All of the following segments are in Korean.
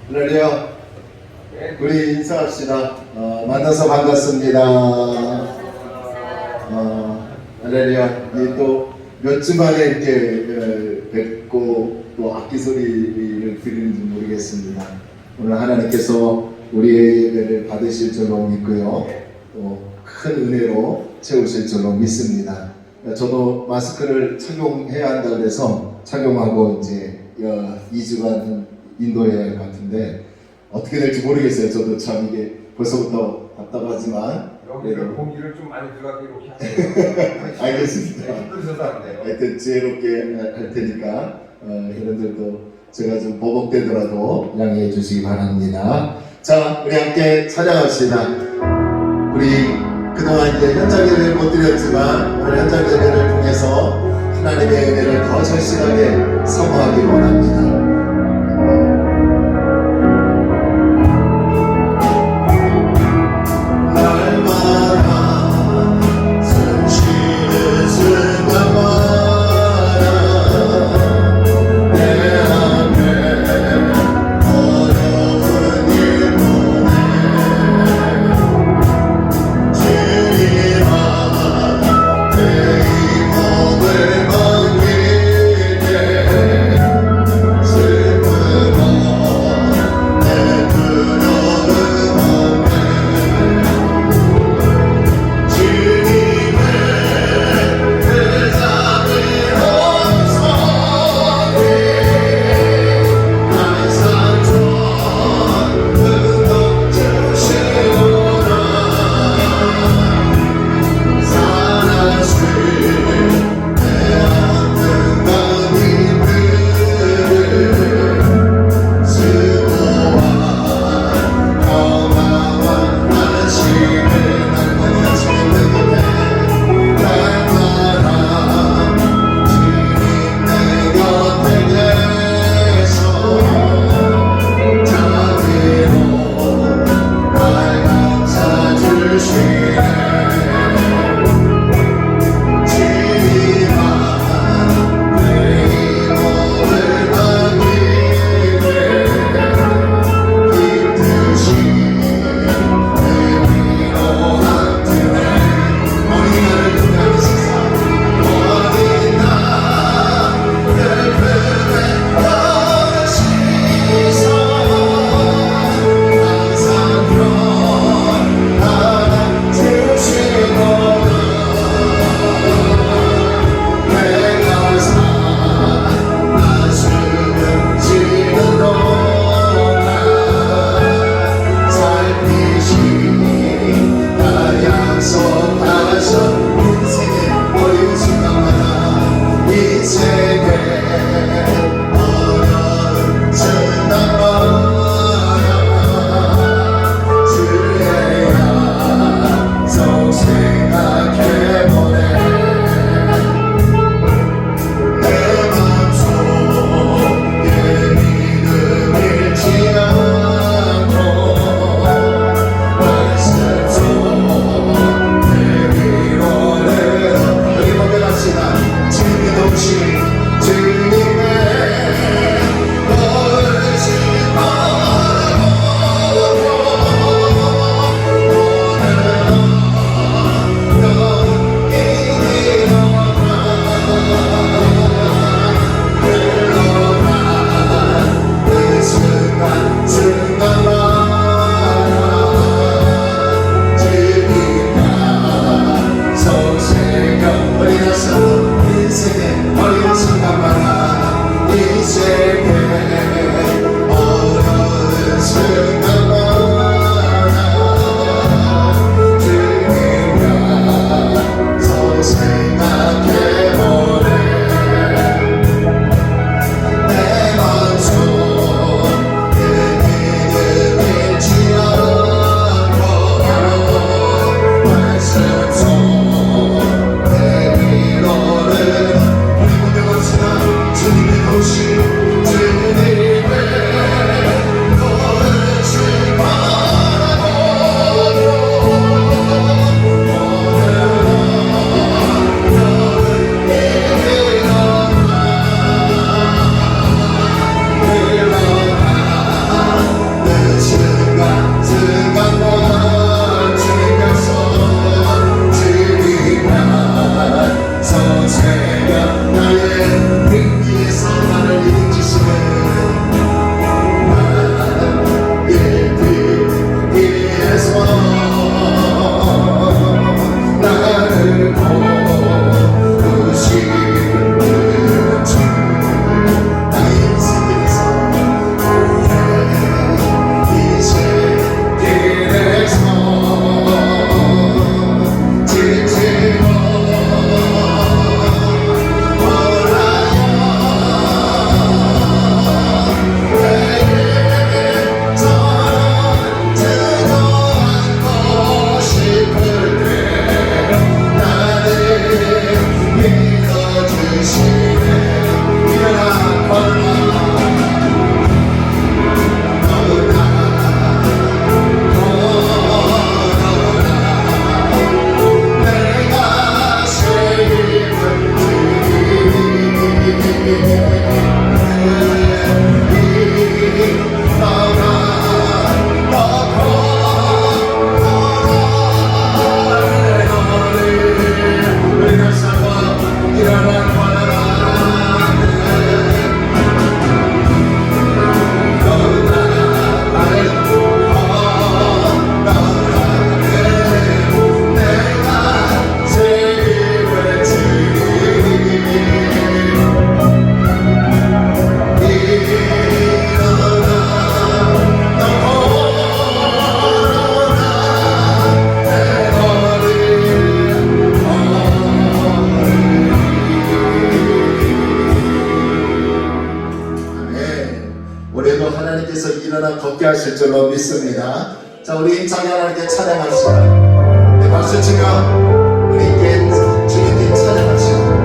할렐루야. 우리 인사합시다. 만나서 반갑습니다. 할렐루야. 또 몇 주 만에 이렇게 뵙고 또 악기 소리를 들리는지 모르겠습니다. 오늘 하나님께서 우리의 예배를 받으실 줄로 믿고요. 또 큰 은혜로 채우실 줄로 믿습니다. 저도 마스크를 착용해야 한다 그래서 착용하고 이제 2주간 인도해야 할 것 같은데 어떻게 될지 모르겠어요. 저도 참 이게 벌써부터 답답하지만 여기를 공기를 좀 많이 들어가게 이렇게 하세요. 알겠습니다. 힘드셔서 안 돼요. 하여튼 지혜롭게 할 테니까 여러분들도 제가 좀 버벅대더라도 양해해 주시기 바랍니다. 자, 우리 함께 찬양합시다. 우리 그동안 이제 현장 예배를 못 드렸지만 오늘 현장 예배를 통해서 하나님의 은혜를 더 절실하게 사모하기 원합니다. 함께 하실 줄로 믿습니다. 자, 우리 임창이 하나님께 찬양할 시간. 네, 박수 치며 우리 함께 주님께 찬양할 시간.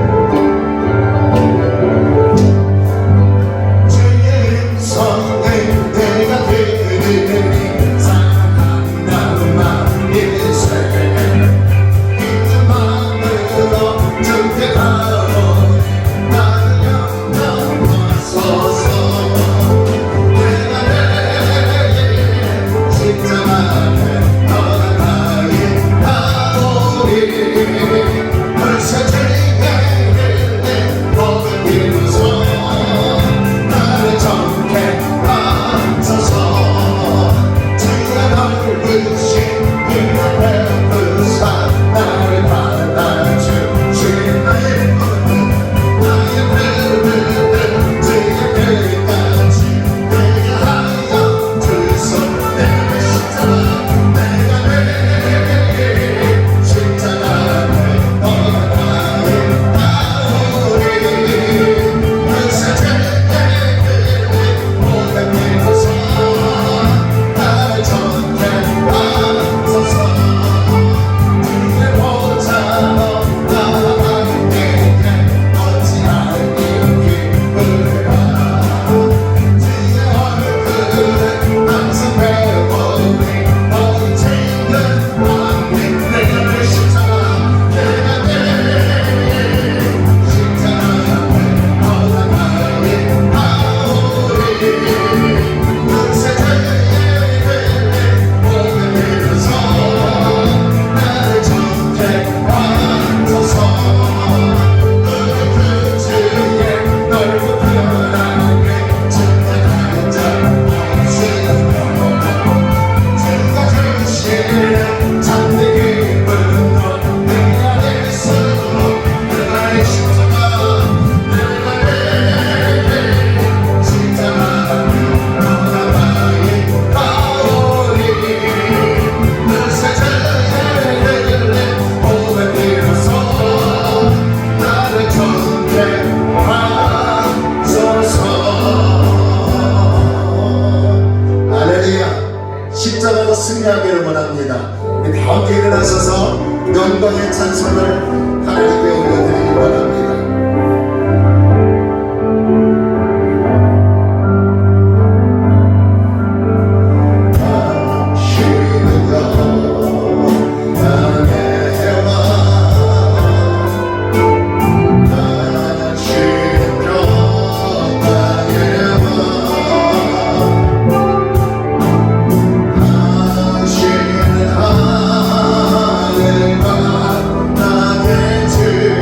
십자가로 승리하기를 원합니다. 우리 다 함께 일어나셔서 영광의 찬송을 하나님께 올려드리기 바랍니다. 하늘과 나의 주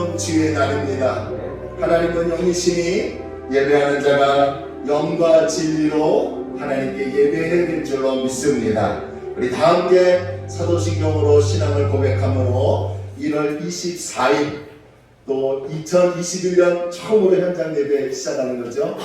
놀라운 주의 날입니다. 하나님은 영이시니 예배하는 자가 영과 진리로 하나님께 예배해야 될 줄로 믿습니다. 우리 다 함께 사도신경으로 신앙을 고백함으로 1월 24일 또 2021년 처음으로 현장 예배 시작하는 거죠.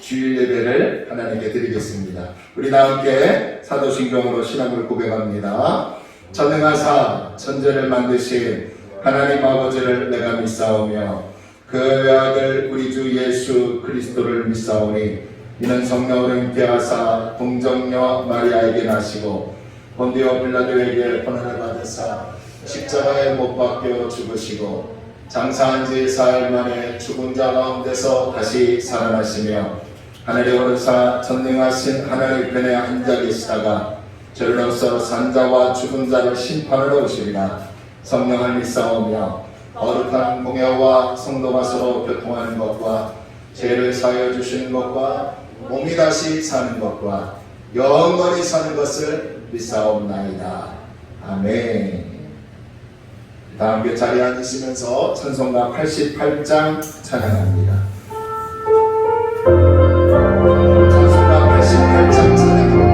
주일 예배를 하나님께 드리겠습니다. 우리 다 함께 사도신경으로 신앙을 고백합니다. 전능하사 천지를 만드신 하나님 아버지를 내가 믿사오며 그 아들 우리 주 예수 그리스도를 믿사오니 이는 성령으로 잉태하사 동정녀 마리아에게 나시고 본디오 빌라도에게 고난을 받으사 십자가에 못 박혀 죽으시고 장사한 지 사흘 만에 죽은 자 가운데서 다시 살아나시며 하늘에 오르사 전능하신 하늘의 편에 앉아 계시다가 절로서 산자와 죽은 자를 심판하러 오시리라. 성령을 믿사오며 거룩한 공예와 성도마서로 교통하는 것과 죄를 사하여 주시는 것과 몸이 다시 사는 것과 영원히 사는 것을 믿사옵나이다. 아멘. 다 함께 자리에 앉으시면서 찬송가 88장 찬양합니다. 찬송가 88장 찬양합니다.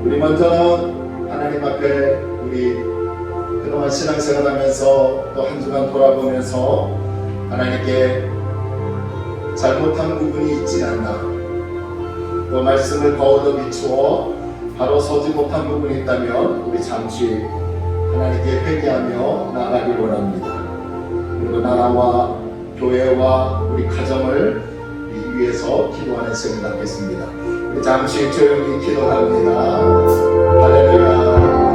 우리 먼저는 하나님 앞에 우리 그동안 신앙생활하면서 또 한 주간 돌아보면서 하나님께 잘못한 부분이 있지 않나, 또 말씀을 거울로 비추어 바로 서지 못한 부분이 있다면 우리 잠시 하나님께 회개하며 나아가기 원합니다. 그리고 나라와 교회와 우리 가정을 위해서 기도하는 시간을 갖겠습니다. 우리 잠시 조용히 기도합니다. 할렐루야.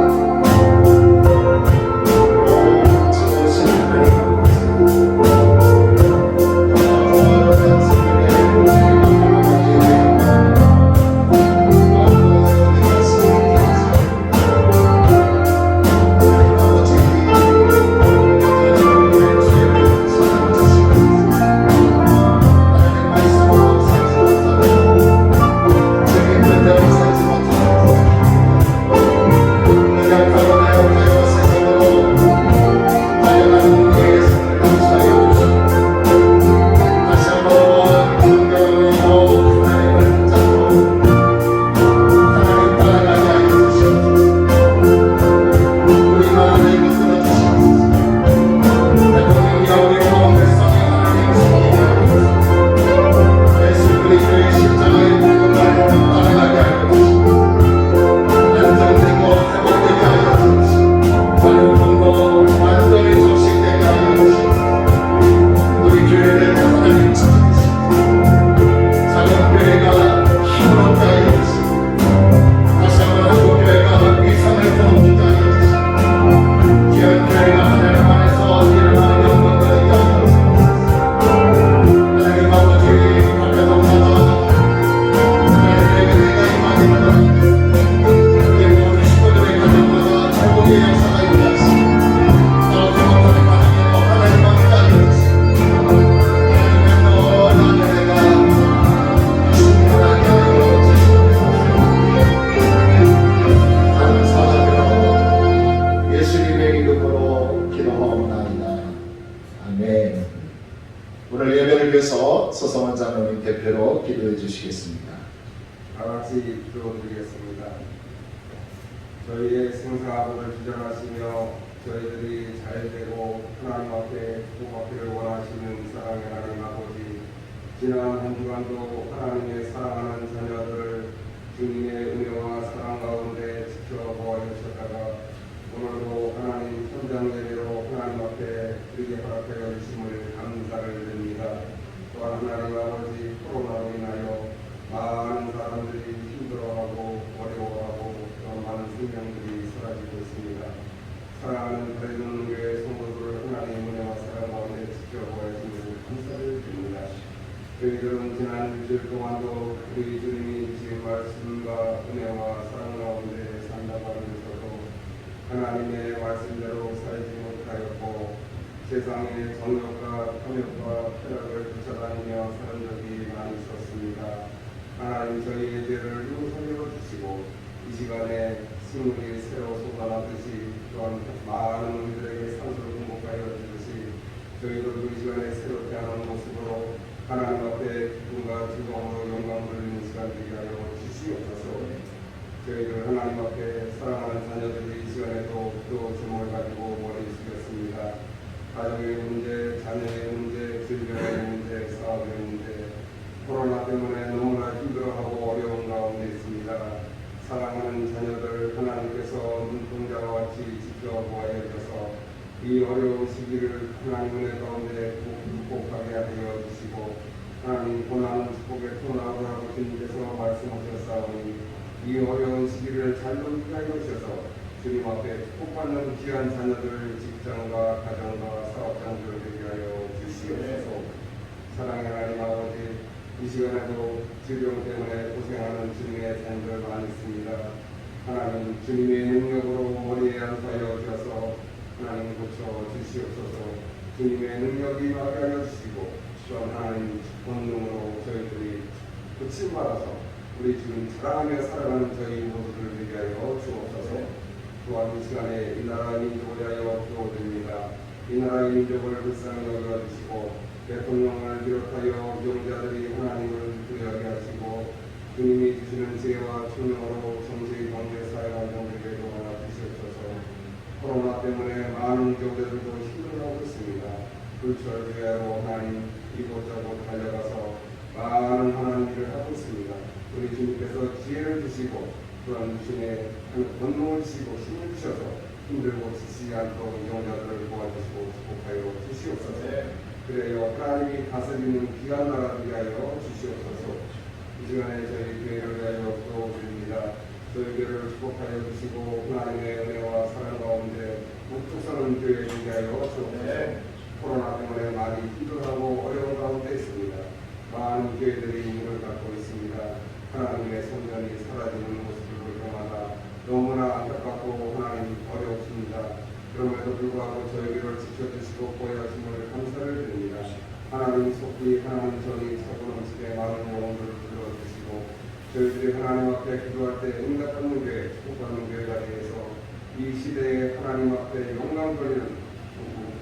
결별을 위해서 서성원 장로님 대표로 기도해 주시겠습니다. 다 같이 기도드리겠습니다. 저희의 생사학을 주장하시며 저희들이 잘되고 하나님 앞에 복받기를 원하시는 사랑의 하나님 아버지, 지난 한 주간도 하나님의 사랑하는 자녀들 주님의 은혜와 사랑 가운데 지켜보아 주셨다가 오늘도 하나님 현장 예배로 하나님 앞에 드리게 허락하여 주심을 감사를 드립니다. 또한 하나님 아버지, 코로나로 인하여 많은 사람들이 힘들어하고 어려워하고 또 많은 생명들이 사라지고 있습니다. 사랑하는 다른 교회 성도들을 하나님의 은혜와 사랑 가운데 지켜보아 주심을 감사를 드립니다. 저희들은 지난 일주일 동안도 우리 주님이 주신 말씀과 은혜와 사랑 가운데 산다고 하면서도 하나님의 말씀대로 살지 못하였고 세상의 정욕과 탐욕과 쾌락을 쫓아다니며 사는 적이 많이 있었습니다. 하나님 저희의 죄를 용서하여 주시고 이 시간에 식물이 새로 솟아나듯이 또한 많은 우리들에게 산소를 공급하여 주듯이 저희도 이 시간에 새롭게 하는 모습으로 하나님 앞에 기쁨과 즐거움으로 영광을 돌리는 시간 되게 하여 주시옵소서. 저희들 하나님 앞에 사랑하는 자녀들이 이 시간에도 또 제목을 가지고 머리 숙였습니다. 가정의 문제, 자녀의 문제, 질병의 문제, 사업의 문제, 코로나 때문에 너무나 힘들어하고 어려운 가운데 있습니다. 사랑하는 자녀들 하나님께서 눈동자와 같이 지켜보아야 해서 이 어려운 시기를 하나님의 가운데 극복하게 하여 주시고 하나님 고난은 축복의 토나라고 주님께서 말씀하셨사오니 이 어려운 시기를 잘 넘기게 하여 주셔서 주님 앞에 축복받는 귀한 자녀들 직장과 가정과 사업장들을 되게 하여 주시옵소서. 사랑의 하나님 아버지, 이 시간에도 질병 때문에 고생하는 주님의 자녀들 많이 있습니다. 하나님 주님의 능력으로 머리에 안수하여 주셔서 하나님 고쳐 주시옵소서. 주님의 능력이 임하게 하여 주시고 또한 하나님 본능으로 저희들이 고침받아서 우리 주님 사랑하며 살아가는 저희 모두를 위하여 주옵소서. 또한 이 시간에 이 나라의 민족을 위하여 기도드립니다. 이 나라의 민족을 불쌍히 여겨주시고 대통령을 비롯하여 용자들이 하나님을 부여하게 하시고 주님이 주시는 지혜와 총명으로 정치, 경제, 사회 안정되게 도와 주시옵소서. 코로나 때문에 많은 교회들도 힘들어하고 있습니다. 불철주야로 하나님 이곳저곳 달려가서 많은 하나님 일을 하고 있습니다. 우리 주님께서 지혜를 주시고 또한 주님의 권능을 주시고 힘을 주셔서 힘들고 지치지 않도록 용자들을 도와주시고 축복하여 주시옵소서. 그래요 하나님이 다스리는 귀한 나라를 위하여 주시옵소서. 이 시간에 저희 교회를 위하여 기도드립니다. 저희 교회를 축복하여 주시고 하나님의 은혜와 사랑 가운데 묵묵서는 교회를 위하여 주옵소서. 코로나 때문에 많이 힘들어하고 어려운 가운데 있습니다. 많은 교회들이 문을 닫고 있습니다. 하나님의 성전이 사라지는 모습을 볼 때마다 너무나 안타깝고 하나님 어렵습니다. 그럼에도 불구하고 저희를 지켜주시고 보여주심을 감사를 드립니다. 하나님 속히 하나님 전이 차고 넘치게 많은 영혼들을 불러주시고 저희들이 하나님 앞에 기도할 때 응답 받는 교회, 축복받는 교회가 되어서 이 시대에 하나님 앞에 영광 돌리는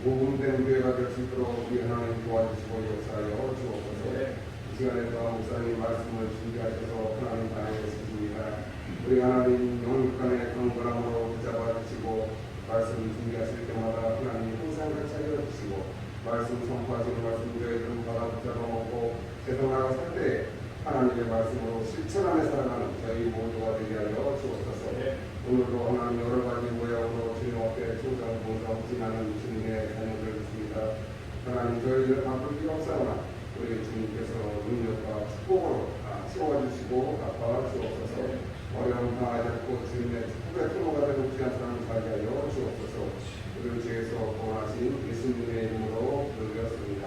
복음된 교회가 될 수 있도록 우리 하나님 도와주시고 역사하여 주옵소서. 이 시간에도 목사님 말씀을 준비하셔서 하나님 안에 계십니다. 우리 하나님 영육간의 강건함으로 붙잡아 주시고 말씀 준비하실 때마다 하나님 항상 같이 하여 주시고 말씀 선포하시는 말씀 저희들은 받아 붙잡아 먹고 세상 나가살 때 하나님의 말씀으로 실천 안에 살아가는 저희 모두가 되게 하여 주옵소서. 오늘도 하나님 여러 가지 모양으로 주님 앞에 충성 봉사 헌신하는 주님의 자녀들 있습니다. 하나님 저희들 바쁠 필요 없사오나 우리 주님께서 능력과 축복으로 채워주시고 갚아 주옵소서. 어려움 당하지 않고 주님의 축복의 통로가 되고 귀한 사람을 살게 하여 주옵소서. 우리를 주에서 구원하신 예수님의 이름으로 기도드렸습니다.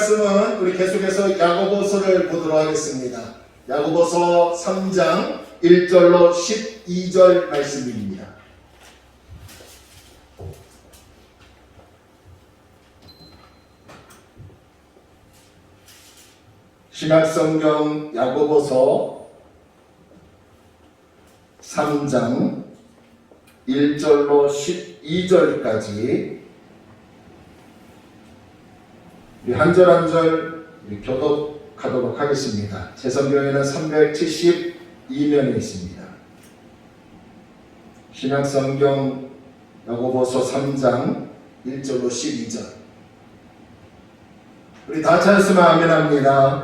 말씀은 우리 계속해서 야고보서를 보도록 하겠습니다. 야고보서 3장 1절로 12절 말씀입니다. 신약성경 야고보서 3장 1절로 12절까지 우리 한 절 한 절 교독하도록 하겠습니다. 제 성경에는 372면에 있습니다. 신약성경 야고보서 3장 1절로 12절. 우리 다 찾았으면 아멘합니다.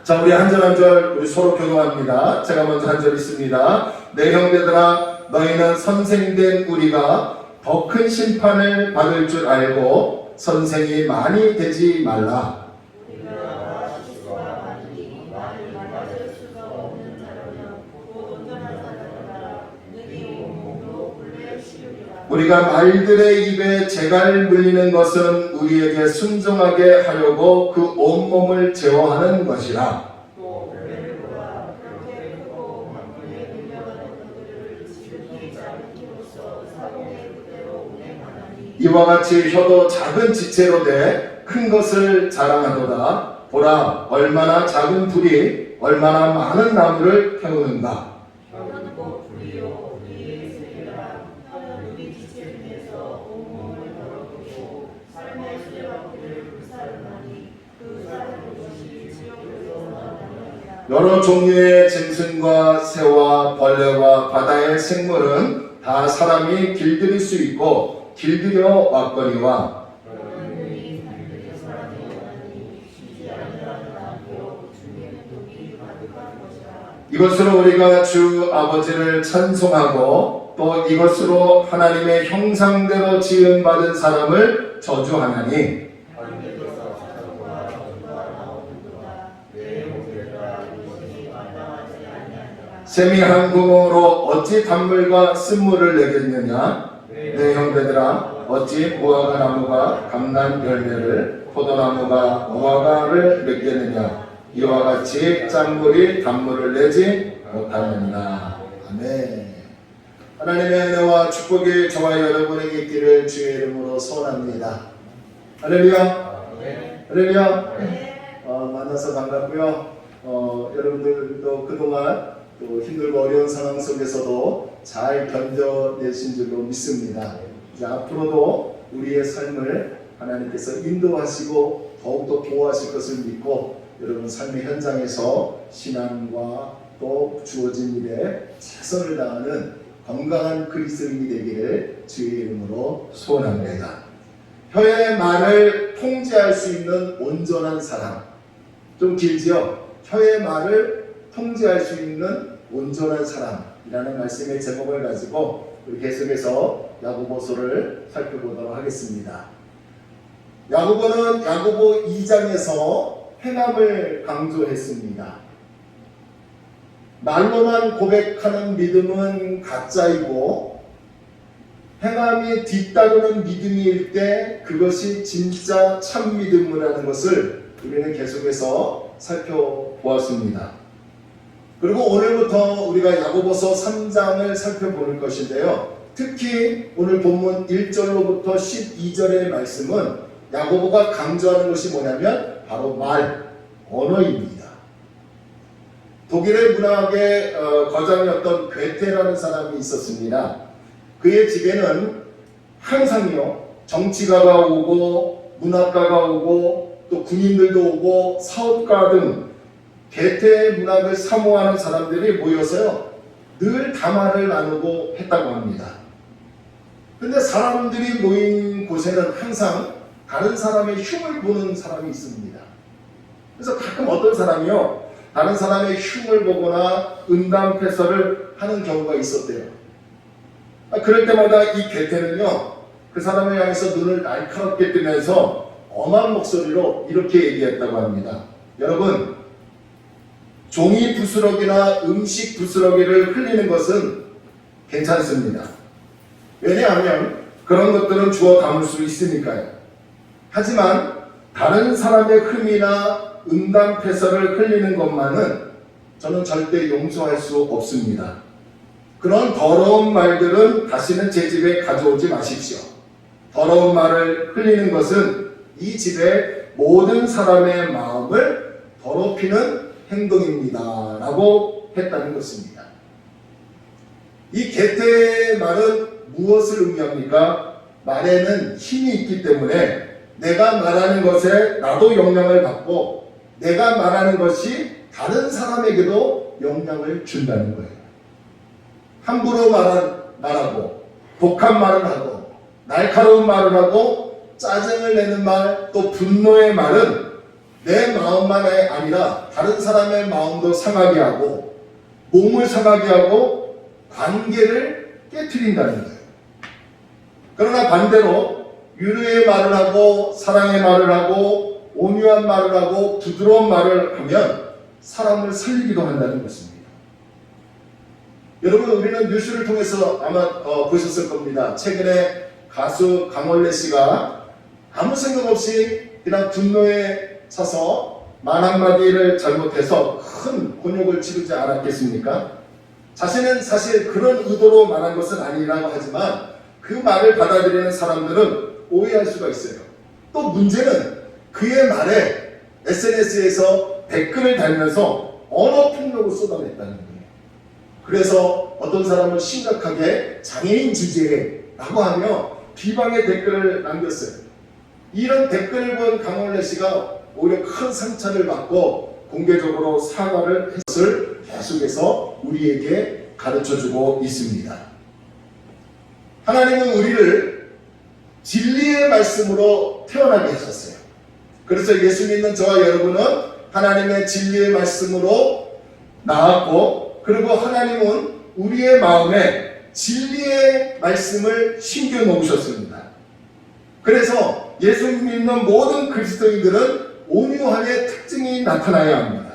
자, 우리 한 절 한 절 우리 서로 교도합니다. 제가 먼저 한 절 있습니다. 내 형제들아, 너희는 선생된 우리가 더 큰 심판을 받을 줄 알고 선생이 많이 되지 말라. 우리가 말들의 입에 재갈 물리는 것은 우리에게 순종하게 하려고 그 온몸을 제어하는 것이라. 이와 같이 혀도 작은 지체로 돼 큰 것을 자랑하도다. 보라, 얼마나 작은 불이 얼마나 많은 나무를 태우는가. 여러 종류의 짐승과 새와 벌레와 바다의 생물은 다 사람이 길들일 수 있고 길들여 왔거니와 이것으로 우리가 주 아버지를 찬송하고 또 이것으로 하나님의 형상대로 지음받은 사람을 저주하나니 샘이 한 구멍으로 어찌 단물과 쓴물을 내겠느냐. 내 형제들아, 어찌 무화과 나무가 감난 열매를 포도나무가 무화과를 맺겠느냐. 이와 같이 짠물이 단물을 내지 못하느니라. 아멘. 하나님의 은혜와 축복이 저와 여러분에게 있기를 주의 이름으로 소원합니다. 할렐루야. 할렐루야. 만나서 반갑고요. 여러분들도 그동안 또 힘들고 어려운 상황 속에서도 잘 견뎌내신 줄로 믿습니다. 이제 앞으로도 우리의 삶을 하나님께서 인도하시고 더욱더 보호하실 것을 믿고 여러분 삶의 현장에서 신앙과 또 주어진 일에 최선을 다하는 건강한 그리스도인이 되기를 주의 이름으로 소원합니다. 혀의 말을 통제할 수 있는 온전한 사람. 좀 길지요? 혀의 말을 통제할 수 있는 온전한 사람이라는 말씀의 제목을 가지고 우리 계속해서 야고보서를 살펴보도록 하겠습니다. 야고보는 야고보 2장에서 행함을 강조했습니다. 말로만 고백하는 믿음은 가짜이고 행함이 뒤따르는 믿음일 때 그것이 진짜 참 믿음이라는 것을 우리는 계속해서 살펴보았습니다. 그리고 오늘부터 우리가 야고보서 3장을 살펴볼 것인데요. 특히 오늘 본문 1절로부터 12절의 말씀은 야고보가 강조하는 것이 뭐냐면 바로 말, 언어입니다. 독일의 문학의 거장이었던 괴테라는 사람이 있었습니다. 그의 집에는 항상요 정치가가 오고 문학가가 오고 또 군인들도 오고 사업가 등 괴테의 문학을 사모하는 사람들이 모여서요 늘 담화를 나누고 했다고 합니다. 근데 사람들이 모인 곳에는 항상 다른 사람의 흉을 보는 사람이 있습니다. 그래서 가끔 어떤 사람이요 다른 사람의 흉을 보거나 은담패설을 하는 경우가 있었대요. 그럴 때마다 이 괴테는요 그 사람을 향해서 눈을 날카롭게 뜨면서 엄한 목소리로 이렇게 얘기했다고 합니다. 여러분, 종이 부스러기나 음식 부스러기를 흘리는 것은 괜찮습니다. 왜냐하면 그런 것들은 주워 담을 수 있으니까요. 하지만 다른 사람의 흠이나 음담패설을 흘리는 것만은 저는 절대 용서할 수 없습니다. 그런 더러운 말들은 다시는 제 집에 가져오지 마십시오. 더러운 말을 흘리는 것은 이 집의 모든 사람의 마음을 더럽히는 행동입니다. 라고 했다는 것입니다. 이 개태의 말은 무엇을 의미합니까? 말에는 힘이 있기 때문에 내가 말하는 것에 나도 영향을 받고 내가 말하는 것이 다른 사람에게도 영향을 준다는 거예요. 함부로 말하고 독한 말을 하고 날카로운 말을 하고 짜증을 내는 말, 또 분노의 말은 내 마음만 아니라 다른 사람의 마음도 상하게 하고 몸을 상하게 하고 관계를 깨트린다는 거예요. 그러나 반대로 위로의 말을 하고 사랑의 말을 하고 온유한 말을 하고 부드러운 말을 하면 사람을 살리기도 한다는 것입니다. 여러분, 우리는 뉴스를 통해서 아마 보셨을 겁니다. 최근에 가수 강원래 씨가 아무 생각 없이 그냥 분노에 차서 말 한마디를 잘못해서 큰 곤욕을 치르지 않았겠습니까? 자신은 사실 그런 의도로 말한 것은 아니라고 하지만 그 말을 받아들이는 사람들은 오해할 수가 있어요. 또 문제는 그의 말에 SNS에서 댓글을 달면서 언어 폭력을 쏟아냈다는 거예요. 그래서 어떤 사람은 심각하게 장애인 주제라고 하며 비방의 댓글을 남겼어요. 이런 댓글을 본 강원래 씨가 오히려 큰 상처를 받고 공개적으로 사과를 했을 계속해서 우리에게 가르쳐주고 있습니다. 하나님은 우리를 진리의 말씀으로 태어나게 하셨어요. 그래서 예수 믿는 저와 여러분은 하나님의 진리의 말씀으로 나왔고, 그리고 하나님은 우리의 마음에 진리의 말씀을 심겨 놓으셨습니다. 그래서 예수 믿는 모든 그리스도인들은 온유함의 특징이 나타나야 합니다.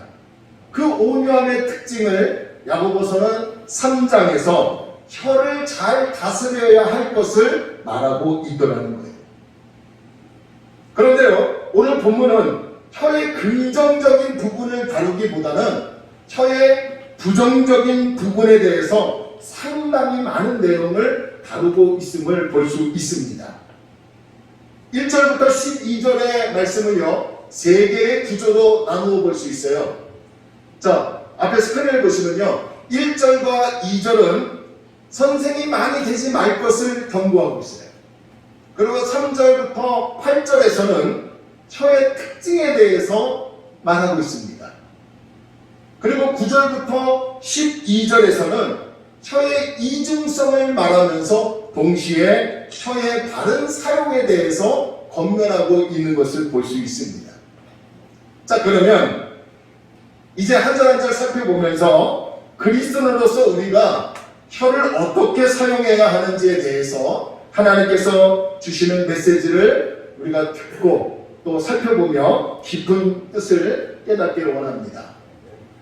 그 온유함의 특징을 야고보서는 3장에서 혀를 잘 다스려야 할 것을 말하고 있더라는 거예요. 그런데요, 오늘 본문은 혀의 긍정적인 부분을 다루기보다는 혀의 부정적인 부분에 대해서 상당히 많은 내용을 다루고 있음을 볼 수 있습니다. 1절부터 12절의 말씀을요, 세 개의 구조로 나누어 볼 수 있어요. 자, 앞에 스크린을 보시면요, 1절과 2절은 선생이 많이 되지 말 것을 경고하고 있어요. 그리고 3절부터 8절에서는 혀의 특징에 대해서 말하고 있습니다. 그리고 9절부터 12절에서는 혀의 이중성을 말하면서 동시에 혀의 바른 사용에 대해서 권면하고 있는 것을 볼 수 있습니다. 자, 그러면 이제 한 절 한 절 살펴보면서 그리스도인으로서 우리가 혀를 어떻게 사용해야 하는지에 대해서 하나님께서 주시는 메시지를 우리가 듣고 또 살펴보며 깊은 뜻을 깨닫기를 원합니다.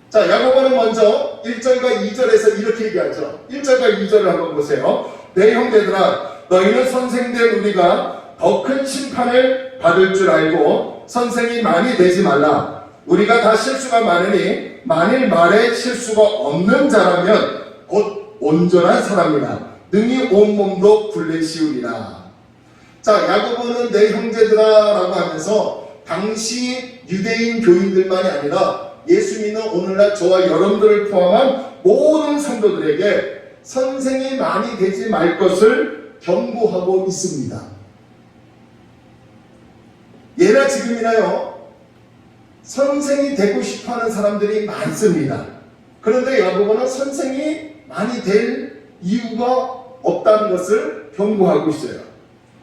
자, 야고보는 먼저 1절과 2절에서 이렇게 얘기하죠. 1절과 2절을 한번 보세요. 내 형제들아, 너희는 선생된 우리가 더 큰 심판을 받을 줄 알고 선생이 많이 되지 말라. 우리가 다 실수가 많으니 만일 말에 실수가 없는 자라면 곧 온전한 사람이라 능히 온몸도 굴레시우리라. 자, 야고보는 내 형제들아 라고 하면서 당시 유대인 교인들만이 아니라 예수 믿는 오늘날 저와 여러분들을 포함한 모든 성도들에게 선생이 많이 되지 말 것을 경고하고 있습니다. 예나 지금이나요, 선생이 되고 싶어하는 사람들이 많습니다. 그런데 야고보는 선생이 많이 될 이유가 없다는 것을 경고하고 있어요.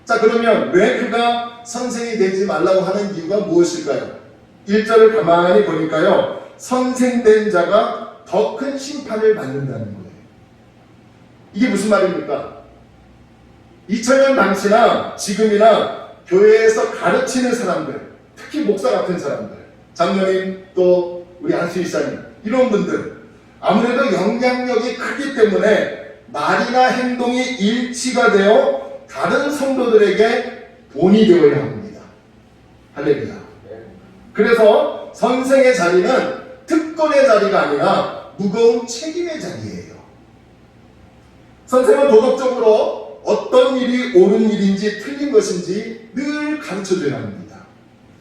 자, 그러면 왜 그가 선생이 되지 말라고 하는 이유가 무엇일까요? 1절을 가만히 보니까요, 선생된 자가 더 큰 심판을 받는다는 거예요. 이게 무슨 말입니까? 2000년 당시나 지금이나 교회에서 가르치는 사람들, 특히 목사 같은 사람들, 장로님, 또 우리 안수이사님, 이런 분들, 아무래도 영향력이 크기 때문에 말이나 행동이 일치가 되어 다른 성도들에게 본이 되어야 합니다. 할렐루야. 그래서 선생의 자리는 특권의 자리가 아니라 무거운 책임의 자리예요. 선생은 도덕적으로 어떤 일이 옳은 일인지 틀린 것인지 늘 가르쳐줘야 합니다.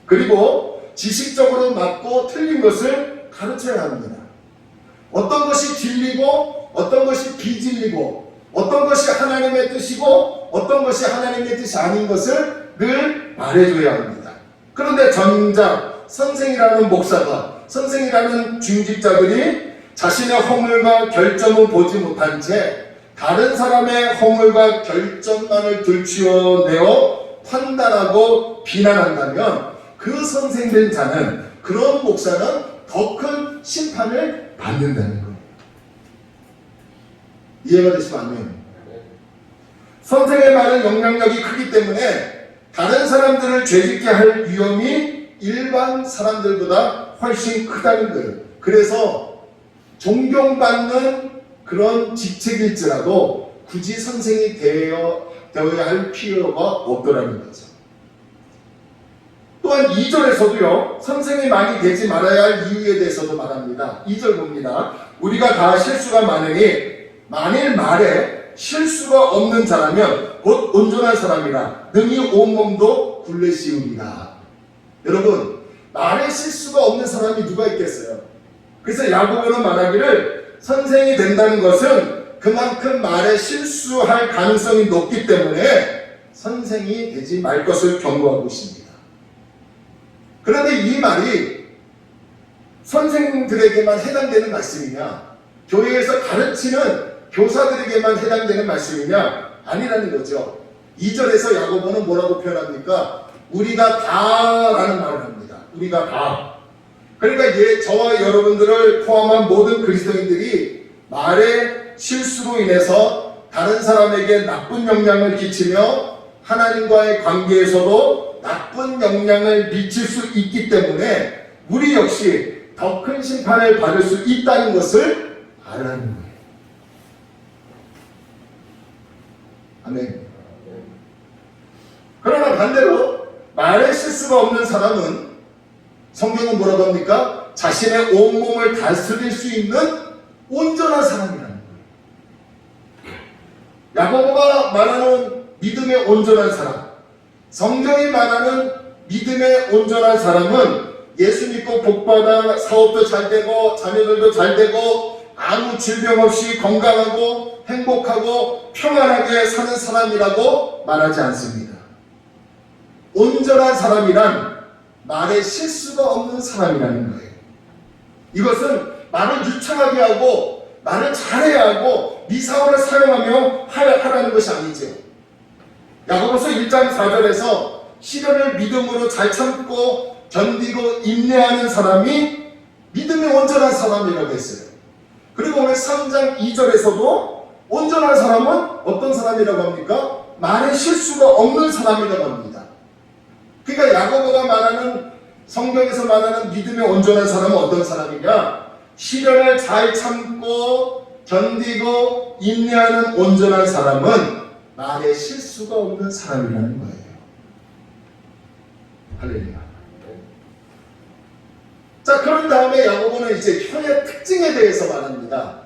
그리고 지식적으로 맞고 틀린 것을 가르쳐야 합니다. 어떤 것이 진리고 어떤 것이 비진리고 어떤 것이 하나님의 뜻이고 어떤 것이 하나님의 뜻이 아닌 것을 늘 말해줘야 합니다. 그런데 정작 선생이라는 목사가, 선생이라는 중직자들이 자신의 허물과 결점을 보지 못한 채 다른 사람의 허물과 결점만을 들추어내어 판단하고 비난한다면 그 선생된 자는, 그런 목사는 더 큰 심판을 받는다는 거예요. 이해가 되시면 안 돼요. 선생의 말은 영향력이 크기 때문에 다른 사람들을 죄짓게 할 위험이 일반 사람들보다 훨씬 크다는 거예요. 그래서 존경받는 그런 직책일지라도 굳이 선생이 되어야 할 필요가 없더라는 거죠. 또한 2절에서도요, 선생이 많이 되지 말아야 할 이유에 대해서도 말합니다. 2절 봅니다. 우리가 다 실수가 많으니 만일 말에 실수가 없는 자라면 곧 온전한 사람이라 능히 온몸도 굴레씌우리라. 여러분, 말에 실수가 없는 사람이 누가 있겠어요? 그래서 야고보는 말하기를 선생이 된다는 것은 그만큼 말에 실수할 가능성이 높기 때문에 선생이 되지 말 것을 경고하고 있습니다. 그런데 이 말이 선생들에게만 해당되는 말씀이냐, 교회에서 가르치는 교사들에게만 해당되는 말씀이냐? 아니라는 거죠. 2절에서 야고보는 뭐라고 표현합니까? 우리가 다라는 말을 합니다. 우리가 다. 그러니까 저와 여러분들을 포함한 모든 그리스도인들이 말의 실수로 인해서 다른 사람에게 나쁜 영향을 끼치며 하나님과의 관계에서도 나쁜 영향을 미칠 수 있기 때문에 우리 역시 더 큰 심판을 받을 수 있다는 것을 알라는 거예요. 아멘. 그러나 반대로 말에 실수가 없는 사람은 성경은 뭐라고 합니까? 자신의 온몸을 다스릴 수 있는 온전한 사람이라는 거예요. 야고보가 말하는 믿음의 온전한 사람, 성경이 말하는 믿음의 온전한 사람은 예수 믿고 복받아 사업도 잘 되고 자녀들도 잘 되고 아무 질병 없이 건강하고 행복하고 평안하게 사는 사람이라고 말하지 않습니다. 온전한 사람이란 말에 실수가 없는 사람이라는 거예요. 이것은 말을 유창하게 하고 말을 잘해야 하고 미사오를 사용하며 하라는 것이 아니죠. 야고보서 1장 4절에서 시련을 믿음으로 잘 참고 견디고 인내하는 사람이 믿음의 온전한 사람이라고 했어요. 그리고 오늘 3장 2절에서도 온전한 사람은 어떤 사람이라고 합니까? 말에 실수가 없는 사람이라고 합니다. 그러니까 야고보가 말하는, 성경에서 말하는 믿음의 온전한 사람은 어떤 사람이냐? 시련을 잘 참고 견디고 인내하는 온전한 사람은 말에 실수가 없는 사람이라는 거예요. 할렐루야. 자, 그런 다음에 야고보는 이제 혀의 특징에 대해서 말합니다.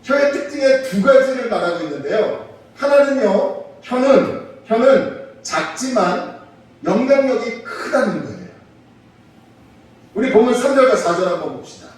혀의 특징의 두 가지를 말하고 있는데요. 하나는요, 혀는 작지만 영향력이 크다는 거예요. 우리 보면 3절과 4절 한번 봅시다.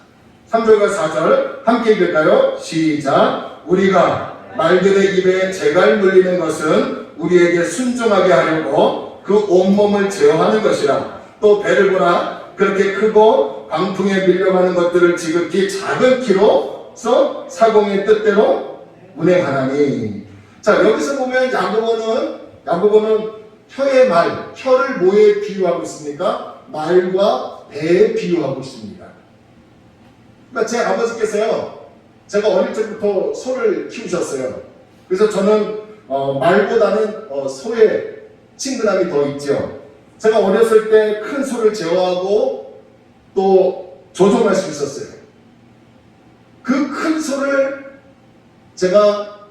3절과 4절 함께 읽을까요? 시작. 우리가 말들의 입에 재갈 물리는 것은 우리에게 순종하게 하려고 그 온몸을 제어하는 것이라. 또 배를 보나 그렇게 크고 광풍에 밀려가는 것들을 지극히 작은 키로서 사공의 뜻대로 운행하나니. 자, 여기서 보면 야고보는 혀의 말, 혀를 뭐에 비유하고 있습니까? 말과 배에 비유하고 있습니다. 그러니까 제 아버지께서요, 제가 어릴 때부터 소를 키우셨어요. 그래서 저는 말보다는 소의 친근함이 더 있죠. 제가 어렸을 때 큰 소를 제어하고 또 조종할 수 있었어요. 그 큰 소를 제가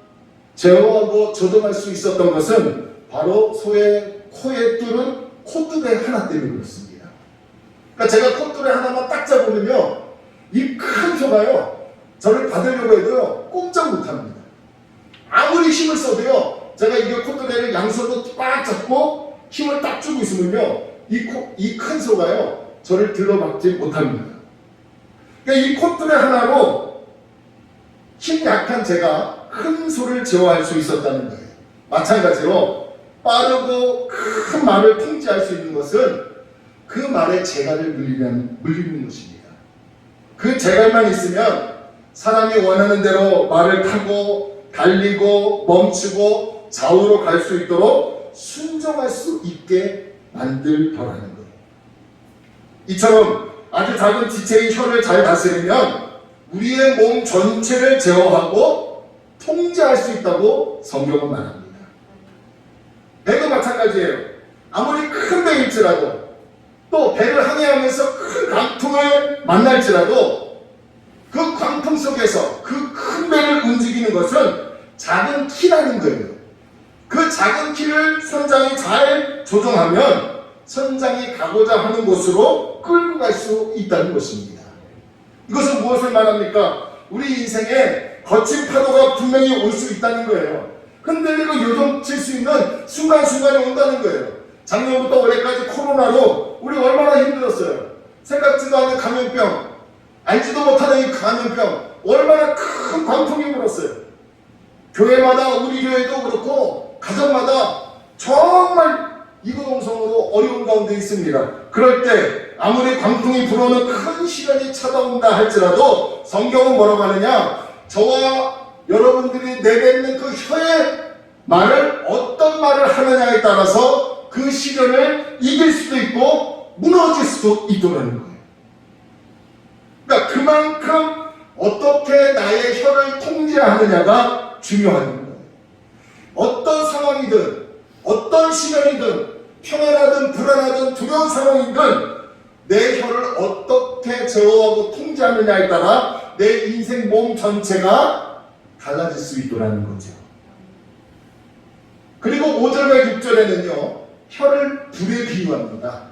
제어하고 조종할 수 있었던 것은 바로 소의 코에 뚫은 콧구멍 하나 때문에 그렇습니다. 그러니까 제가 콧돌에 하나만 딱 잡으면요, 이 큰 소가요, 저를 받으려고 해도요, 꼼짝 못합니다. 아무리 힘을 써도요, 제가 이게 콧돌에를 양손으로 꽉 잡고 힘을 딱 주고 있으면요, 이 큰 소가요, 저를 들어박지 못합니다. 그러니까 이 콧돌에 하나로 힘 약한 제가 큰 소를 제어할 수 있었다는 거예요. 마찬가지로 빠르고 큰 말을 통제할 수 있는 것은 그 말의 재갈을 물리는 것입니다. 그 재갈만 있으면 사람이 원하는 대로 말을 타고 달리고 멈추고 좌우로 갈 수 있도록 순종할 수 있게 만들더라는 거예요. 이처럼 아주 작은 지체인 혀를 잘 다스리면 우리의 몸 전체를 제어하고 통제할 수 있다고 성경은 말합니다. 배도 마찬가지예요. 아무리 큰 배일지라도 또 배를 항해하면서 큰 강풍을 만날지라도 그 광풍 속에서 그 큰 배를 움직이는 것은 작은 키라는 거예요. 그 작은 키를 선장이 잘 조정하면 선장이 가고자 하는 곳으로 끌고 갈 수 있다는 것입니다. 이것은 무엇을 말합니까? 우리 인생에 거친 파도가 분명히 올 수 있다는 거예요. 흔들리고 요동칠 수 있는 순간순간이 온다는 거예요. 작년부터 올해까지 코로나로 우리 얼마나 힘들었어요. 생각지도 않은 감염병, 알지도 못하는 이 감염병, 얼마나 큰 광풍이 불었어요. 교회마다, 우리 교회도 그렇고 가정마다 정말 이구동성으로 어려운 가운데 있습니다. 그럴 때 아무리 광풍이 불어오는 큰 시련이 찾아온다 할지라도 성경은 뭐라고 하느냐, 저와 여러분들이 내뱉는 그 혀의 말을 어떤 말을 하느냐에 따라서 그 시련을 이길 수도 있고 무너질 수도 있다는 거예요. 그러니까 그만큼 어떻게 나의 혀를 통제하느냐가 중요한 거예요. 어떤 상황이든 어떤 시련이든 평안하든 불안하든 두려운 상황이든 내 혀를 어떻게 제어하고 통제하느냐에 따라 내 인생 몸 전체가 달라질 수 있다는 거죠. 그리고 5절과 6절에는요, 혀를 불에 비유합니다.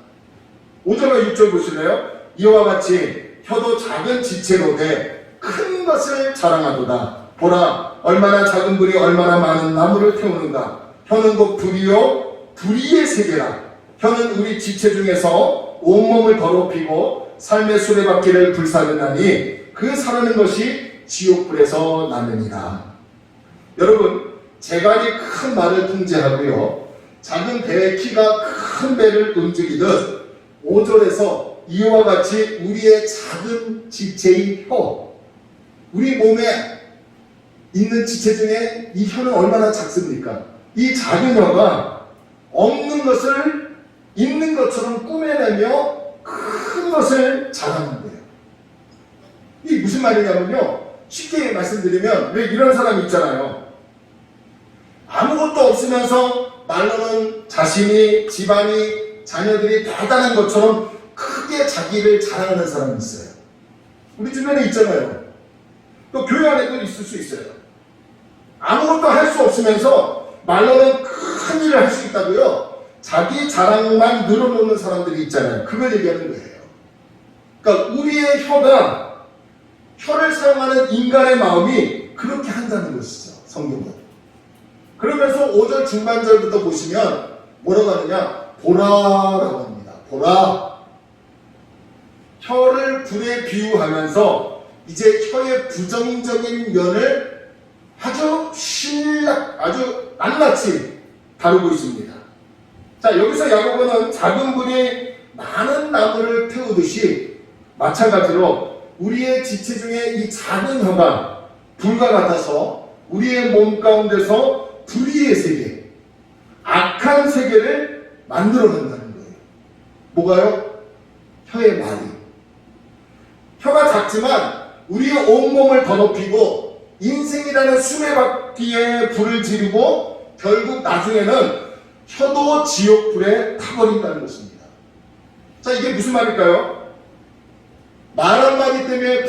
5절과 6절 보실래요? 이와 같이 혀도 작은 지체로되 큰 것을 자랑하도다. 보라, 얼마나 작은 불이 얼마나 많은 나무를 태우는가. 혀는 곧 불이요 불의의 세계라. 혀는 우리 지체 중에서 온몸을 더럽히고 삶의 수레바퀴를 불사르나니 그 사르는 것이 지옥불에서 나느니라. 여러분, 재갈이 큰 말을 통제하고요, 작은 배의 키가 큰 배를 움직이듯 5절에서 이와 같이 우리의 작은 지체인 혀, 우리 몸에 있는 지체 중에 이 혀는 얼마나 작습니까? 이 작은 혀가 없는 것을 있는 것처럼 꾸며내며 큰 것을 자랑하는 거예요. 이게 무슨 말이냐면요, 쉽게 말씀드리면 왜 이런 사람이 있잖아요. 아무것도 없으면서 말로는 자신이, 집안이, 자녀들이 대단한 것처럼 크게 자기를 자랑하는 사람이 있어요. 우리 주변에 있잖아요. 또 교회 안에도 있을 수 있어요. 아무것도 할 수 없으면서 말로는 큰 일을 할 수 있다고요, 자기 자랑만 늘어놓는 사람들이 있잖아요. 그걸 얘기하는 거예요. 그러니까 우리의 혀를 사용하는 인간의 마음이 그렇게 한다는 것이죠, 성경은. 그러면서 5절 중반절부터 보시면 뭐라고 하느냐, 보라라고 합니다. 보라. 혀를 불에 비유하면서 이제 혀의 부정적인 면을 아주 아주 낱낱이 다루고 있습니다. 자, 여기서 야고보는 작은 불이 많은 나무를 태우듯이 마찬가지로 우리의 지체 중에 이 작은 혀가 불과 같아서 우리의 몸 가운데서 불의의 세계, 악한 세계를 만들어낸다는 거예요. 뭐가요? 혀의 말이. 혀가 작지만 우리의 온몸을 더럽히고 인생이라는 수레바퀴에 불을 지르고 결국 나중에는 혀도 지옥불에 타버린다는 것입니다. 자, 이게 무슨 말일까요? 말 한마디 때문에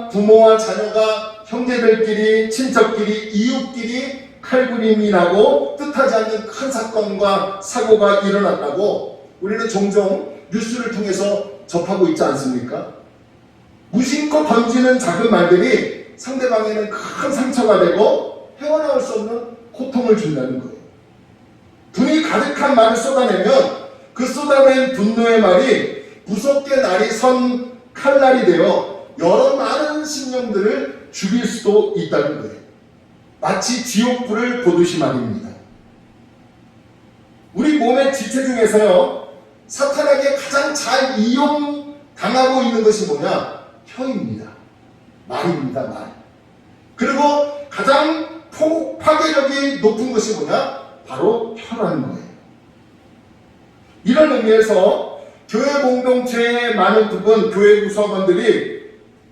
부모와 자녀가, 형제들끼리, 친척끼리, 이웃끼리 칼부림이 나고 뜻하지 않는 큰 사건과 사고가 일어났다고 우리는 종종 뉴스를 통해서 접하고 있지 않습니까? 무심코 던지는 작은 말들이 상대방에는 큰 상처가 되고 헤어나올 수 없는 고통을 준다는 거예요. 분이 가득한 말을 쏟아내면 그 쏟아낸 분노의 말이 무섭게 날이 선 칼날이 되어 여러 많은 심령들을 죽일 수도 있다는 거예요. 마치 지옥불을 보듯이 말입니다. 우리 몸의 지체 중에서요, 사탄에게 가장 잘 이용당하고 있는 것이 뭐냐? 혀입니다. 말입니다. 말. 그리고 가장 파괴력이 높은 것이 뭐냐? 바로 혀라는 거예요. 이런 의미에서 교회 공동체의 많은 부분, 교회 구성원들이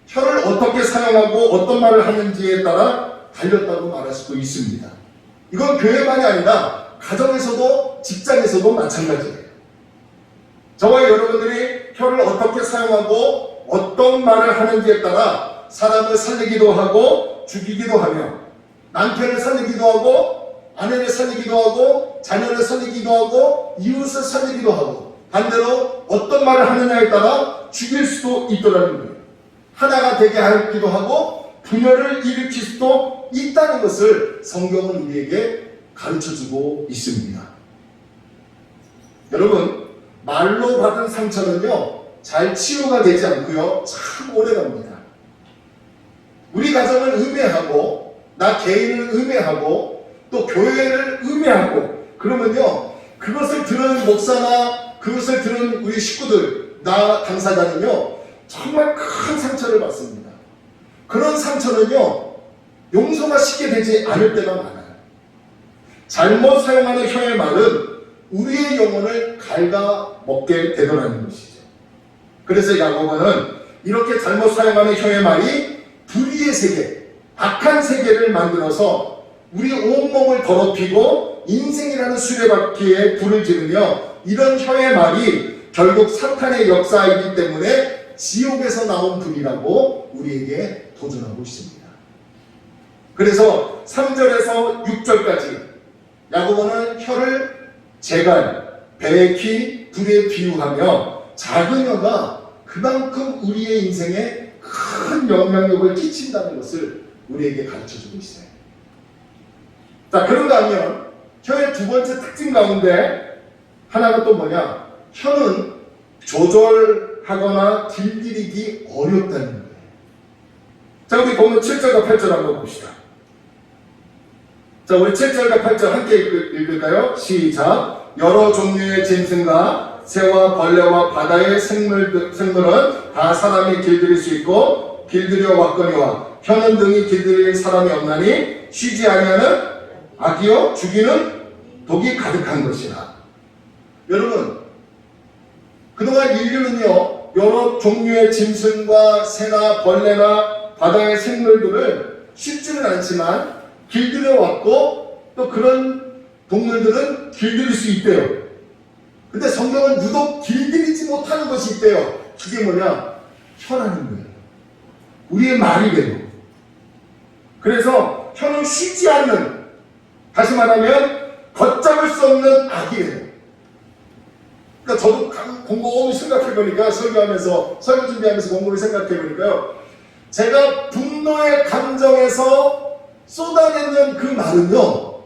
혀를 어떻게 사용하고 어떤 말을 하는지에 따라 달렸다고 말할 수도 있습니다. 이건 교회만이 아니라 가정에서도 직장에서도 마찬가지예요. 저와 여러분들이 혀를 어떻게 사용하고 어떤 말을 하는지에 따라 사람을 살리기도 하고 죽이기도 하며, 남편을 살리기도 하고 아내를 살리기도 하고 자녀를 살리기도 하고 이웃을 살리기도 하고, 반대로 어떤 말을 하느냐에 따라 죽일 수도 있더라는 거예요. 하나가 되게 하기도 하고 분열을 일으킬 수도 있다는 것을 성경은 우리에게 가르쳐주고 있습니다. 여러분, 말로 받은 상처는요, 잘 치유가 되지 않고요, 참 오래갑니다. 우리 가정을 음해하고 나 개인을 음해하고 또 교회를 음해하고 그러면요, 그것을 들은 목사나 그것을 들은 우리 식구들, 나 당사자는요, 정말 큰 상처를 받습니다. 그런 상처는요, 용서가 쉽게 되지 않을 때가 많아요. 잘못 사용하는 혀의 말은 우리의 영혼을 갉아먹게 되더라는 것이죠. 그래서 야고보는 이렇게 잘못 사용하는 혀의 말이 불의의 세계, 악한 세계를 만들어서 우리 온몸을 더럽히고 인생이라는 수레바퀴에 불을 지르며, 이런 혀의 말이 결국 사탄의 역사이기 때문에 지옥에서 나온 불이라고 우리에게 도전하고 있습니다. 그래서 3절에서 6절까지 야고보는 혀를 재갈, 배의 키, 불에 비유하며 작은 혀가 그만큼 우리의 인생에 큰 영향력을 끼친다는 것을 우리에게 가르쳐주고 있어요. 자, 그런가 하면 혀의 두 번째 특징 가운데 하나가 또 뭐냐? 혀는 조절하거나 길들이기 어렵다는 거예요. 자, 우리 보면 7절과 8절 한번 봅시다. 자, 우리 7절과 8절 함께 읽을까요? 시작. 여러 종류의 짐승과 새와 벌레와 바다의 생물은 다 사람이 길들일 수 있고 길들여 왔거니와 혀는 등이 길들일 사람이 없나니 쉬지 아니하는 악이요 죽이는 독이 가득한 것이라. 여러분, 그동안 인류는요, 여러 종류의 짐승과 새나 벌레나 바다의 생물들을 쉽지는 않지만 길들여 왔고, 또 그런 동물들은 길들일 수 있대요. 근데 성경은 유독 길들이지 못하는 것이 있대요. 그게 뭐냐? 혀라는 거예요. 우리의 말이래요. 그래서 혀는 쉬지 않는, 다시 말하면 걷잡을 수 없는 악이래요. 그러니까 저도 곰곰이 생각해보니까, 설교 준비하면서 곰곰이 생각해보니까요, 제가 분노의 감정에서 쏟아내는 그 말은요,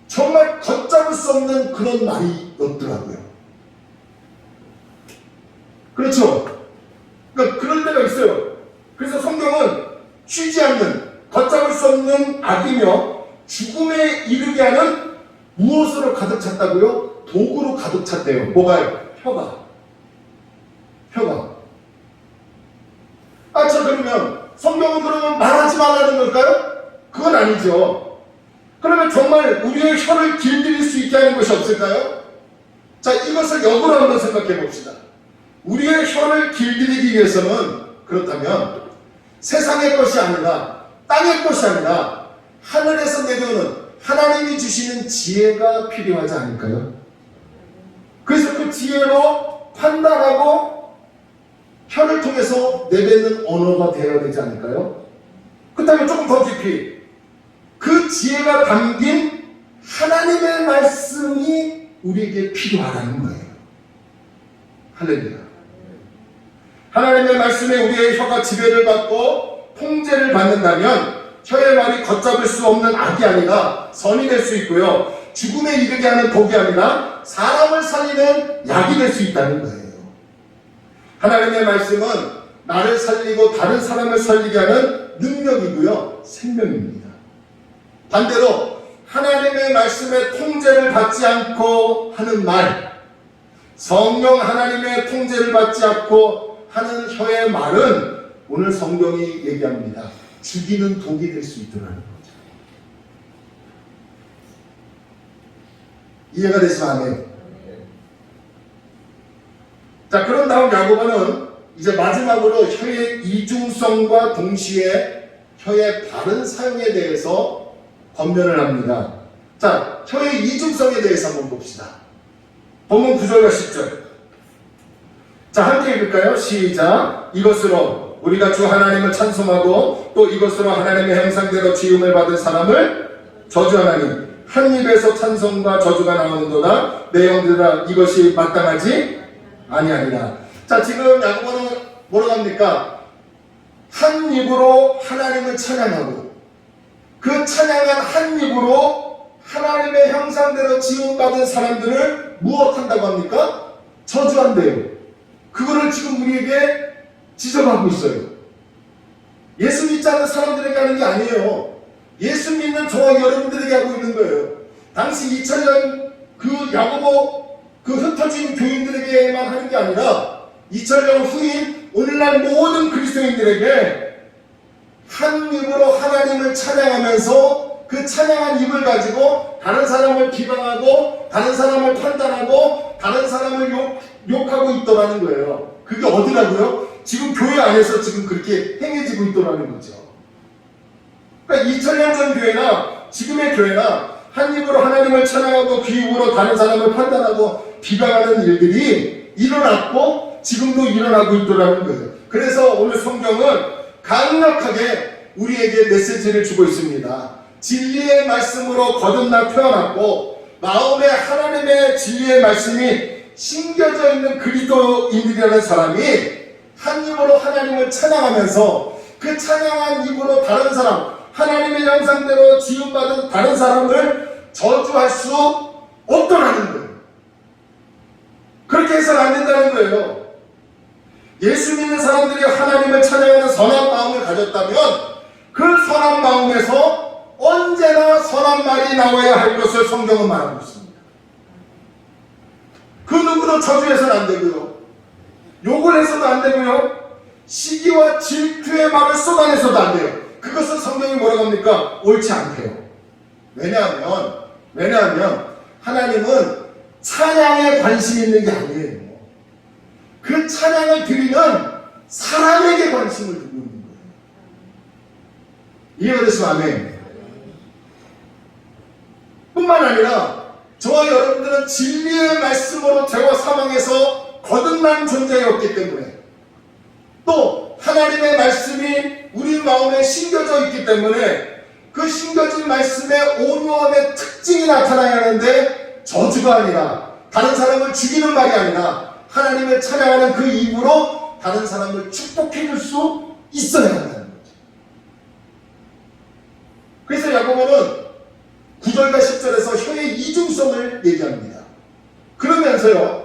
정말 걷잡을 수 없는 그런 말이었더라고요. 그렇죠? 그러니까 그럴 때가 있어요. 그래서 성경은 쉬지 않는, 걷잡을 수 없는 악이며 죽음에 이르게 하는 무엇으로 가득 찼다고요? 도구로 가득 찼대요. 뭐가요? 혀가. 자, 그러면 성경은 그러면 말하지 말라는 걸까요? 그건 아니죠. 그러면 정말 우리의 혀를 길들일 수 있게 하는 것이 없을까요? 자, 이것을 역으로 한번 생각해 봅시다. 우리의 혀를 길들이기 위해서는, 그렇다면 세상의 것이 아니라, 땅의 것이 아니라 하늘에서 내려오는 하나님이 주시는 지혜가 필요하지 않을까요? 그래서 그 지혜로 판단하고 혀를 통해서 내뱉는 언어가 되어야 되지 않을까요? 그렇다면 조금 더 깊이 그 지혜가 담긴 하나님의 말씀이 우리에게 필요하다는 거예요. 할렐루야. 하나님의 말씀에 우리의 혀가 지배를 받고 통제를 받는다면 혀의 말이 걷잡을 수 없는 악이 아니라 선이 될 수 있고요. 죽음에 이르게 하는 독이 아니라 사람을 살리는 약이 될 수 있다는 거예요. 하나님의 말씀은 나를 살리고 다른 사람을 살리게 하는 능력이고요. 생명입니다. 반대로 하나님의 말씀에 통제를 받지 않고 하는 말, 성령 하나님의 통제를 받지 않고 하는 혀의 말은 오늘 성경이 얘기합니다. 죽이는 독이 될 수 있더라는 거죠. 이해가 되시면 안 해요? 자, 그런 다음 야고보는 이제 마지막으로 혀의 이중성과 동시에 혀의 바른 사용에 대해서 권면을 합니다. 자, 혀의 이중성에 대해서 한번 봅시다. 본문 9절과 10절. 자, 함께 읽을까요? 시작. 이것으로 우리가 주 하나님을 찬송하고 또 이것으로 하나님의 형상대로 지음을 받은 사람을 저주하나니 한 입에서 찬송과 저주가 나오는도다. 내 형제들아 이것이 마땅하지 아니하니라. 자, 지금 야고보는 뭐라고 합니까? 한 입으로 하나님을 찬양하고 그 찬양한 한 입으로 하나님의 형상대로 지음받은 사람들을 무엇한다고 합니까? 저주한대요. 그거를 지금 우리에게 지적하고 있어요. 예수 믿지 않는 사람들에게 하는 게 아니에요. 예수 믿는 저와 여러분들에게 하고 있는 거예요. 당시 2000년 그 야고보 그 흩어진 교인들에게만 하는 게 아니라 2000년 후인 오늘날 모든 그리스도인들에게 한 입으로 하나님을 찬양하면서 그 찬양한 입을 가지고 다른 사람을 비방하고 다른 사람을 판단하고 다른 사람을 욕하고 있더라는 거예요. 그게 어디라고요? 지금 교회 안에서 지금 그렇게 행해지고 있더라는 거죠. 그러니까 2000년 전 교회나 지금의 교회나 한 입으로 하나님을 찬양하고 귀입으로 다른 사람을 판단하고 비방하는 일들이 일어났고 지금도 일어나고 있더라는 거예요. 그래서 오늘 성경은 강력하게 우리에게 메시지를 주고 있습니다. 진리의 말씀으로 거듭나 태어났고 마음에 하나님의 진리의 말씀이 심겨져 있는 그리스도인들이라는 사람이 한 입으로 하나님을 찬양하면서 그 찬양한 입으로 다른 사람, 하나님의 형상대로 지음받은 다른 사람을 저주할 수 없더라는 거예요. 그렇게 해서는 안 된다는 거예요. 예수 믿는 사람들이 하나님을 찬양하는 선한 마음을 가졌다면 그 선한 마음에서 언제나 선한 말이 나와야 할 것을 성경은 말하고 있습니다. 그 누구도 저주해서는 안 되고요. 욕을 해서도 안 되고요. 시기와 질투의 말을 쏟아내서도 안 돼요. 그것은 성경이 뭐라고 합니까? 옳지 않대요. 왜냐하면 하나님은 찬양에 관심 있는 게 아니에요. 그 찬양을 드리는 사람에게 관심을 두고 있는 거예요. 이해가 되시면 아멘. 뿐만 아니라 저와 여러분들은 진리의 말씀으로 죄와 사망에서 거듭난 존재였기 때문에 또 하나님의 말씀이 우리 마음에 심겨져 있기 때문에 그 심겨진 말씀의 온유함의 특징이 나타나야 하는데 저주가 아니라 다른 사람을 죽이는 말이 아니라 하나님을 찬양하는 그 입으로 다른 사람을 축복해 줄 수 있어야 한다는 거죠. 그래서 야고보는 9절과 10절에서 혀의 이중성을 얘기합니다. 그러면서요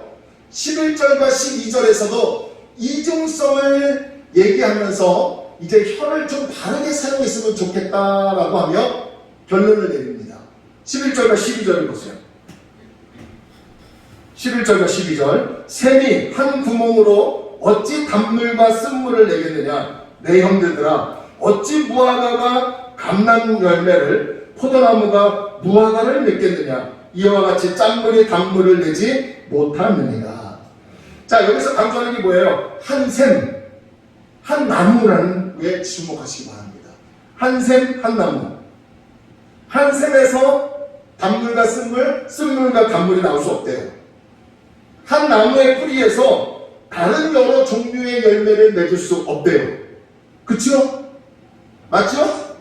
11절과 12절에서도 이중성을 얘기하면서 이제 혀를 좀 바르게 사용했으면 좋겠다라고 하며 결론을 내립니다. 11절과 12절을 보세요. 11절과 12절 샘이 한 구멍으로 어찌 단물과 쓴물을 내겠느냐. 내 형제들아 어찌 무화과가 감람 열매를 포도나무가 무화과를 맺겠느냐. 이와 같이 짠물이 단물을 내지 못하느니라. 자, 여기서 강조하는 게 뭐예요? 한 샘, 한 나무라는 게 주목하시기 바랍니다. 한 샘, 한 나무. 한 샘에서 단물과 쓴물, 쓴물과 단물이 나올 수 없대요. 한 나무의 뿌리에서 다른 여러 종류의 열매를 맺을 수 없대요. 그쵸? 맞죠?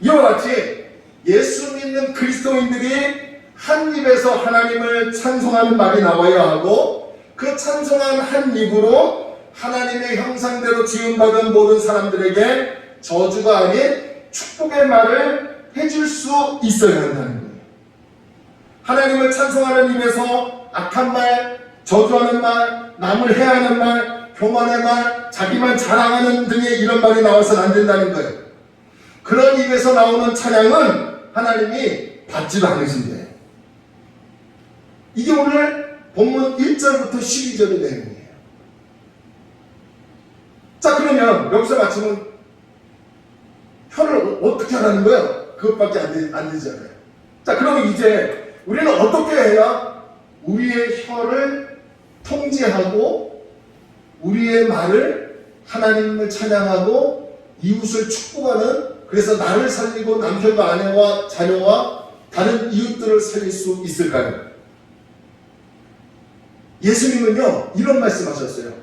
이와 같이 예수 믿는 그리스도인들이 한 입에서 하나님을 찬송하는 말이 나와야 하고 그 찬송한 한 입으로 하나님의 형상대로 지음받은 모든 사람들에게 저주가 아닌 축복의 말을 해줄 수 있어야 한다는 거예요. 하나님을 찬송하는 입에서 악한 말, 저주하는 말, 남을 해하는 말, 교만의 말, 자기만 자랑하는 등의 이런 말이 나와서는 안 된다는 거예요. 그런 입에서 나오는 찬양은 하나님이 받지도 않으신대요. 이게 오늘 본문 1절부터 12절의 내용이에요. 자, 그러면 여기서 마치면 혀를 어떻게 하라는 거예요? 그것밖에 안 되잖아요. 자, 그러면 이제 우리는 어떻게 해야 우리의 혀를 통제하고 우리의 말을 하나님을 찬양하고 이웃을 축복하는, 그래서 나를 살리고 남편과 아내와 자녀와 다른 이웃들을 살릴 수 있을까요? 예수님은요 이런 말씀하셨어요.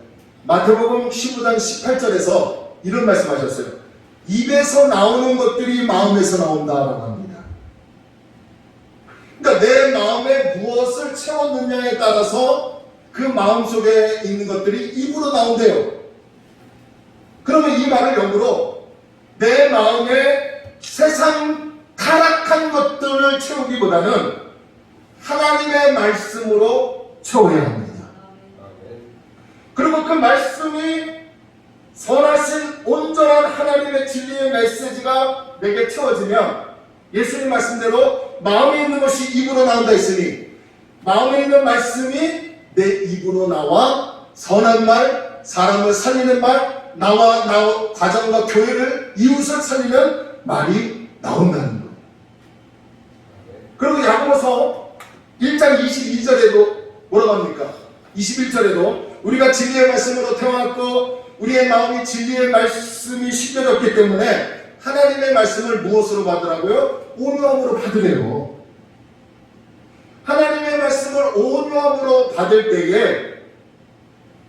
마태복음 15장 18절에서 이런 말씀하셨어요. 입에서 나오는 것들이 마음에서 나온다라고 합니다. 그러니까 내 마음에 무엇을 채웠느냐에 따라서 그 마음속에 있는 것들이 입으로 나온대요. 그러면 이 말을 역으로 내 마음에 세상 타락한 것들을 채우기보다는 하나님의 말씀으로 채워야 합니다. 그리고 그 말씀이 선하신 온전한 하나님의 진리의 메시지가 내게 채워지면 예수님 말씀대로 마음에 있는 것이 입으로 나온다 했으니 마음에 있는 말씀이 내 입으로 나와 선한 말, 사람을 살리는 말, 나와 가정과 교회를, 이웃을 살리는 말이 나온다는 거예요. 그리고 야고보서 1장 22절에도 뭐라고 합니까? 21절에도 우리가 진리의 말씀으로 태어났고 우리의 마음이 진리의 말씀이 심겨졌기 때문에 하나님의 말씀을 무엇으로 받으라고요? 온유함으로 받으래요. 하나님의 말씀을 온유함으로 받을 때에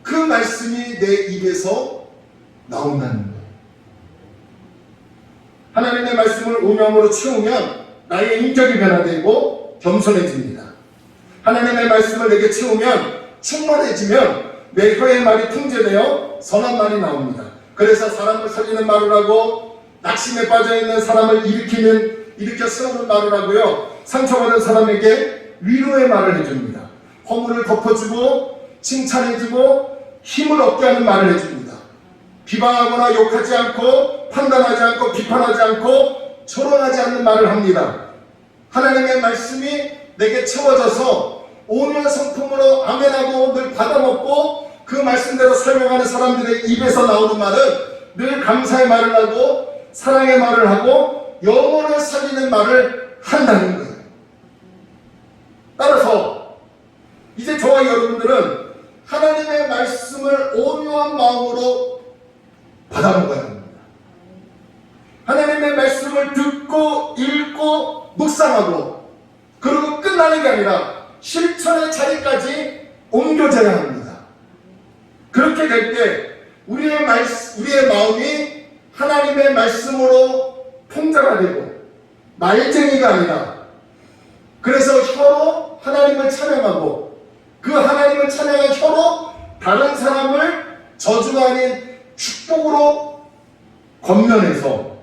그 말씀이 내 입에서 나온다는 거예요. 하나님의 말씀을 온유함으로 채우면 나의 인격이 변화되고 겸손해집니다. 하나님의 말씀을 내게 채우면 충만해지면 내 혀의 말이 통제되어 선한 말이 나옵니다. 그래서 사람을 살리는 말을 하고 낙심에 빠져있는 사람을 일으켜 세우는 말을 하고요. 상처받은 사람에게 위로의 말을 해줍니다. 허물을 덮어주고 칭찬해주고 힘을 얻게 하는 말을 해줍니다. 비방하거나 욕하지 않고 판단하지 않고 비판하지 않고 조롱하지 않는 말을 합니다. 하나님의 말씀이 내게 채워져서 온유한 성품으로 아멘하고 늘 받아먹고 그 말씀대로 설명하는 사람들의 입에서 나오는 말은 늘 감사의 말을 하고 사랑의 말을 하고 영혼을 살리는 말을 한다는 거예요. 따라서 이제 저와 여러분들은 하나님의 말씀을 온유한 마음으로 받아먹어야 합니다. 하나님의 말씀을 듣고 읽고 묵상하고 그리고 끝나는 게 아니라 실천의 자리까지 옮겨져야 합니다. 그렇게 될 때 우리의 마음이 하나님의 말씀으로 통제가 되고 말쟁이가 아니라 그래서 혀로 하나님을 찬양하고 그 하나님을 찬양한 혀로 다른 사람을 저주가 아닌 축복으로 권면해서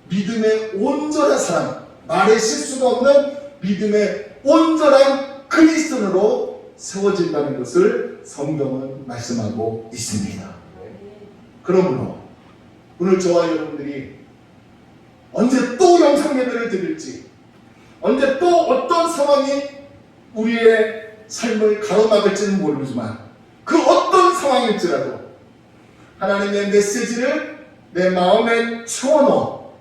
믿음의 온전한 사람, 말에 실수가 없는 믿음의 온전한 그리스도인으로 세워진다는 것을 성경은 말씀하고 있습니다. 그러므로 오늘 저와 여러분들이 언제 또 영상 예배를 드릴지, 언제 또 어떤 상황이 우리의 삶을 가로막을지는 모르지만 그 어떤 상황일지라도 하나님의 메시지를 내 마음에 채워넣어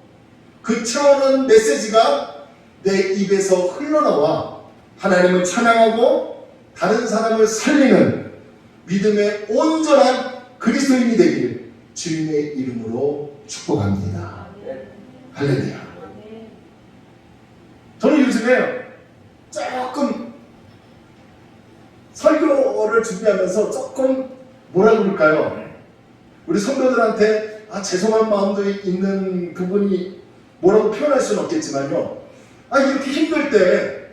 그 채워넣은 메시지가 내 입에서 흘러나와 하나님을 찬양하고 다른 사람을 살리는 믿음의 온전한 그리스도인이 되기를 주님의 이름으로 축복합니다. 할렐루야. 저는 요즘에 조금 설교를 준비하면서 조금 뭐라 그럴까요? 우리 성도들한테 죄송한 마음도 있는 부분이 뭐라고 표현할 수는 없겠지만요. 이렇게 힘들 때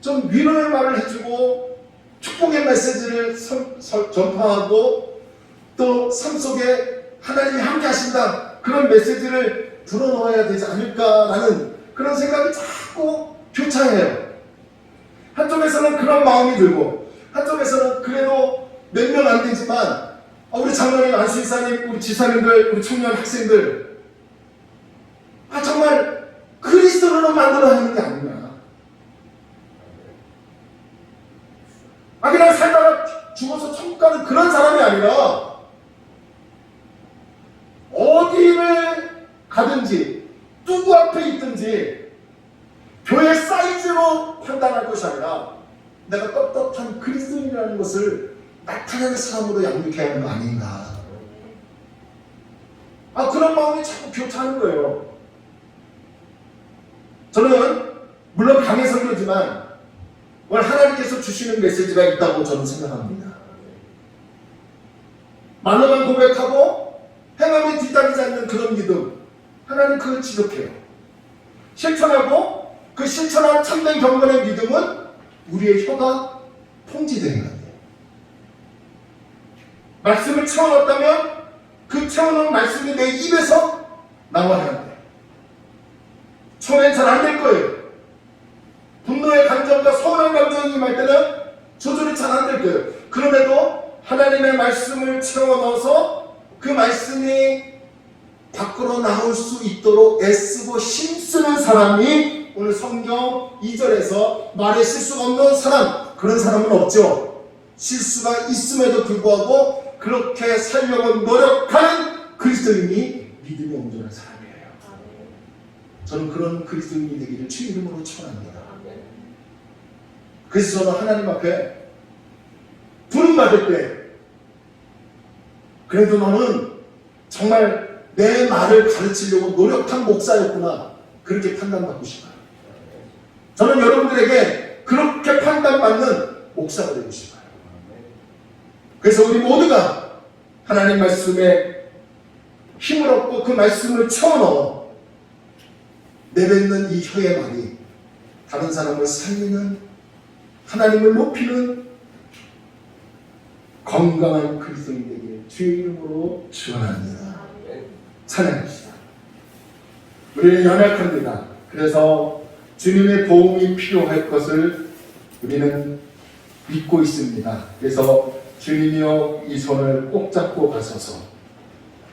좀 위로의 말을 해주고 축복의 메시지를 전파하고 또 삶 속에 하나님이 함께 하신다, 그런 메시지를 불어넣어야 되지 않을까라는 그런 생각이 자꾸 교차해요. 한쪽에서는 그런 마음이 들고, 한쪽에서는 그래도 몇 명 안 되지만 우리 장로님, 안수이사님, 우리 지사님들, 우리 청년 학생들, 정말 그리스도로 만들어야 하는 게 아니냐. 그냥 살다가 죽어서 천국 가는 그런 사람이 아니라 어디를 가든지 누구 앞에 있든지 교회 사이즈로 판단할 것이 아니라 내가 떳떳한 그리스도인이라는 것을 나타내는 사람으로 양육해야 하는 거 아닌가. 그런 마음이 자꾸 교차하는 거예요. 저는 물론 강의 설교지만 오늘 하나님께서 주시는 메시지가 있다고 저는 생각합니다. 말로만 고백하고 행함에 뒤따르지 않는 그런 믿음, 하나님 그걸 지적해요. 실천하고 그 실천한 참된 경건의 믿음은 우리의 혀가 통지되는 것 같아요. 말씀을 채워넣었다면 그 채워놓은 말씀이 내 입에서 나와야 합니다. 처음엔 잘 안 될 거예요. 분노의 감정과 서운한 감정이 임할 때는 조절이 잘 안 될 거예요. 그럼에도 하나님의 말씀을 채워넣어서 그 말씀이 밖으로 나올 수 있도록 애쓰고 힘쓰는 사람이 오늘 성경 2절에서 말에 실수가 없는 사람, 그런 사람은 없죠. 실수가 있음에도 불구하고 그렇게 살려고 노력하는 그리스도인이 믿음이 온전한 사람이에요. 저는 그런 그리스도인이 되기를 주 이름으로 축원합니다. 그래서 저는 하나님 앞에 부름받을 때 그래도 너는 정말 내 말을 가르치려고 노력한 목사였구나, 그렇게 판단받고 싶어요. 저는 여러분들에게 그렇게 판단받는 목사가 되고 싶어요. 그래서 우리 모두가 하나님 말씀에 힘을 얻고 그 말씀을 채워넣어 내뱉는 이 혀의 말이 다른 사람을 살리는, 하나님을 높이는 건강한 그리스도인 되기를 주의 이름으로 축원합니다. 찬양합시다. 우리는 연약합니다. 그래서 주님의 도움이 필요할 것을 우리는 믿고 있습니다. 그래서 주님이여 이 손을 꼭 잡고 가소서.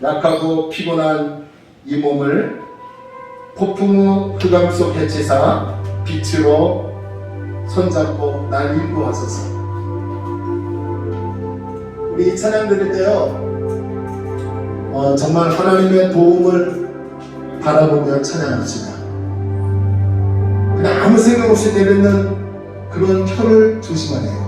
약하고 피곤한 이 몸을 폭풍 후 흑암 속 해치사 빛으로 손잡고 날 인도하소서. 우리 찬양 드릴 때요, 정말 하나님의 도움을 바라보며 찬양합시다. 그냥 아무 생각 없이 내뱉는 그런 혀를 조심하네요.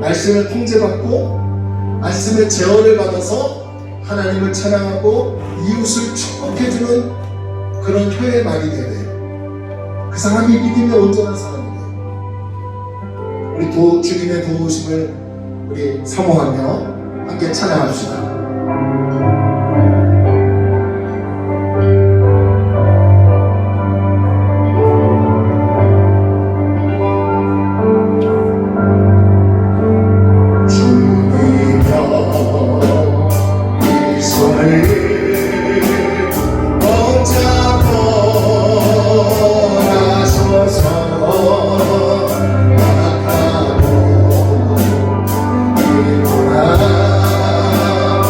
말씀을 통제받고 말씀의 제어를 받아서 하나님을 찬양하고 이웃을 축복해주는 그런 혀의 말이 되야 돼요. 그 사람이 믿음이 온전한 사람이에요. 우리 주님의 도우심을 우리 사모하며 함께 찬양합시다. 나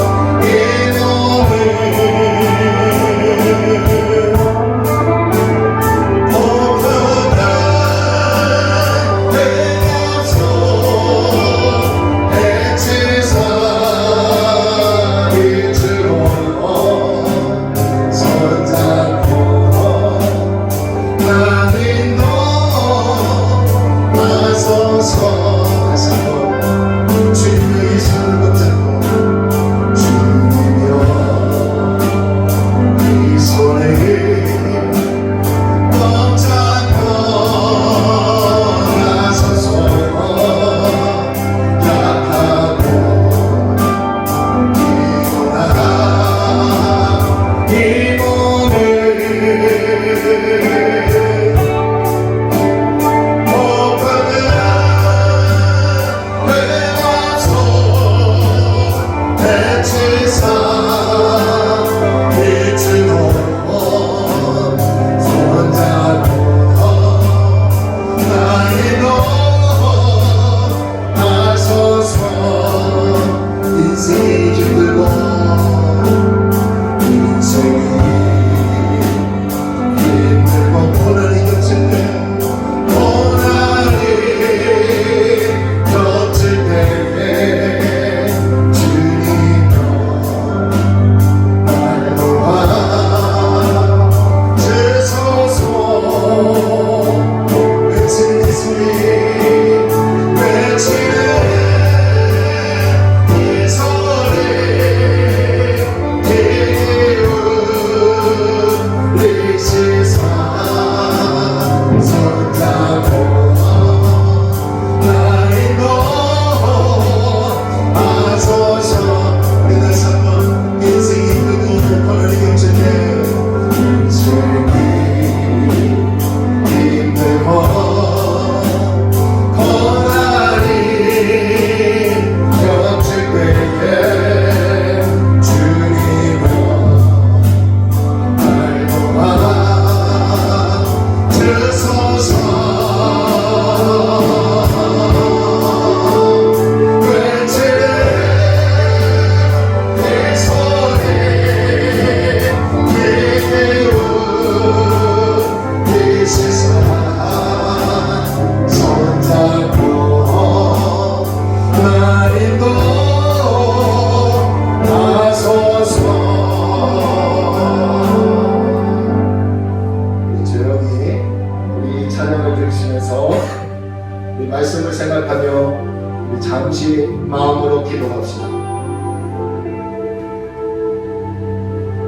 말씀을 생각하며 우리 잠시 마음으로 기도합시다.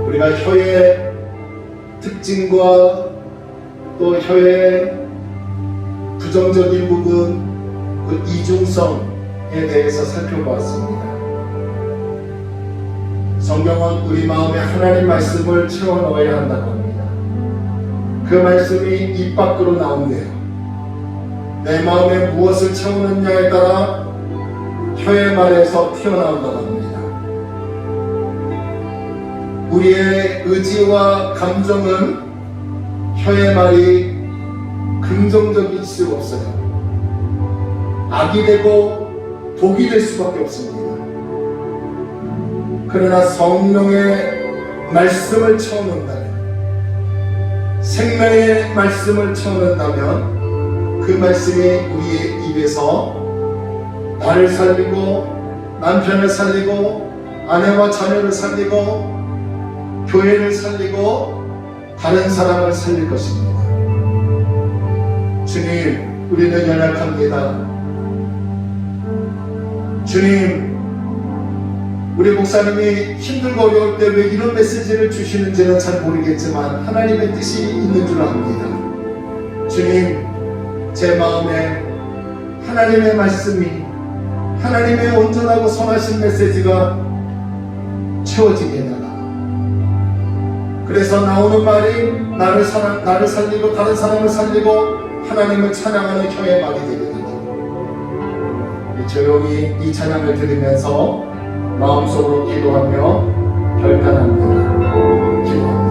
우리가 혀의 특징과 또 혀의 부정적인 부분, 그 이중성에 대해서 살펴보았습니다. 성경은 우리 마음에 하나님 말씀을 채워 넣어야 한다고 합니다. 그 말씀이 입 밖으로 나온대요. 내 마음에 무엇을 채우느냐에 따라 혀의 말에서 튀어나온다고 합니다. 우리의 의지와 감정은 혀의 말이 긍정적일 수 없어요. 악이 되고 독이 될 수밖에 없습니다. 그러나 성령의 말씀을 채워넣는다면, 생명의 말씀을 채워넣는다면 그 말씀이 우리의 입에서 나를 살리고 남편을 살리고 아내와 자녀를 살리고 교회를 살리고 다른 사람을 살릴 것입니다. 주님, 우리는 연약합니다. 주님, 우리 목사님이 힘들고 어려울 때 왜 이런 메시지를 주시는지는 잘 모르겠지만 하나님의 뜻이 있는 줄 압니다. 주님, 제 마음에 하나님의 말씀이, 하나님의 온전하고 선하신 메시지가 채워지게 해달라. 그래서 나오는 말이 나를 살리고 다른 사람을 살리고 하나님을 찬양하는 혀의 말이 되게 된다. 조용히 이 찬양을 들으면서 마음속으로 기도하며 결단합니다. 기도합니다.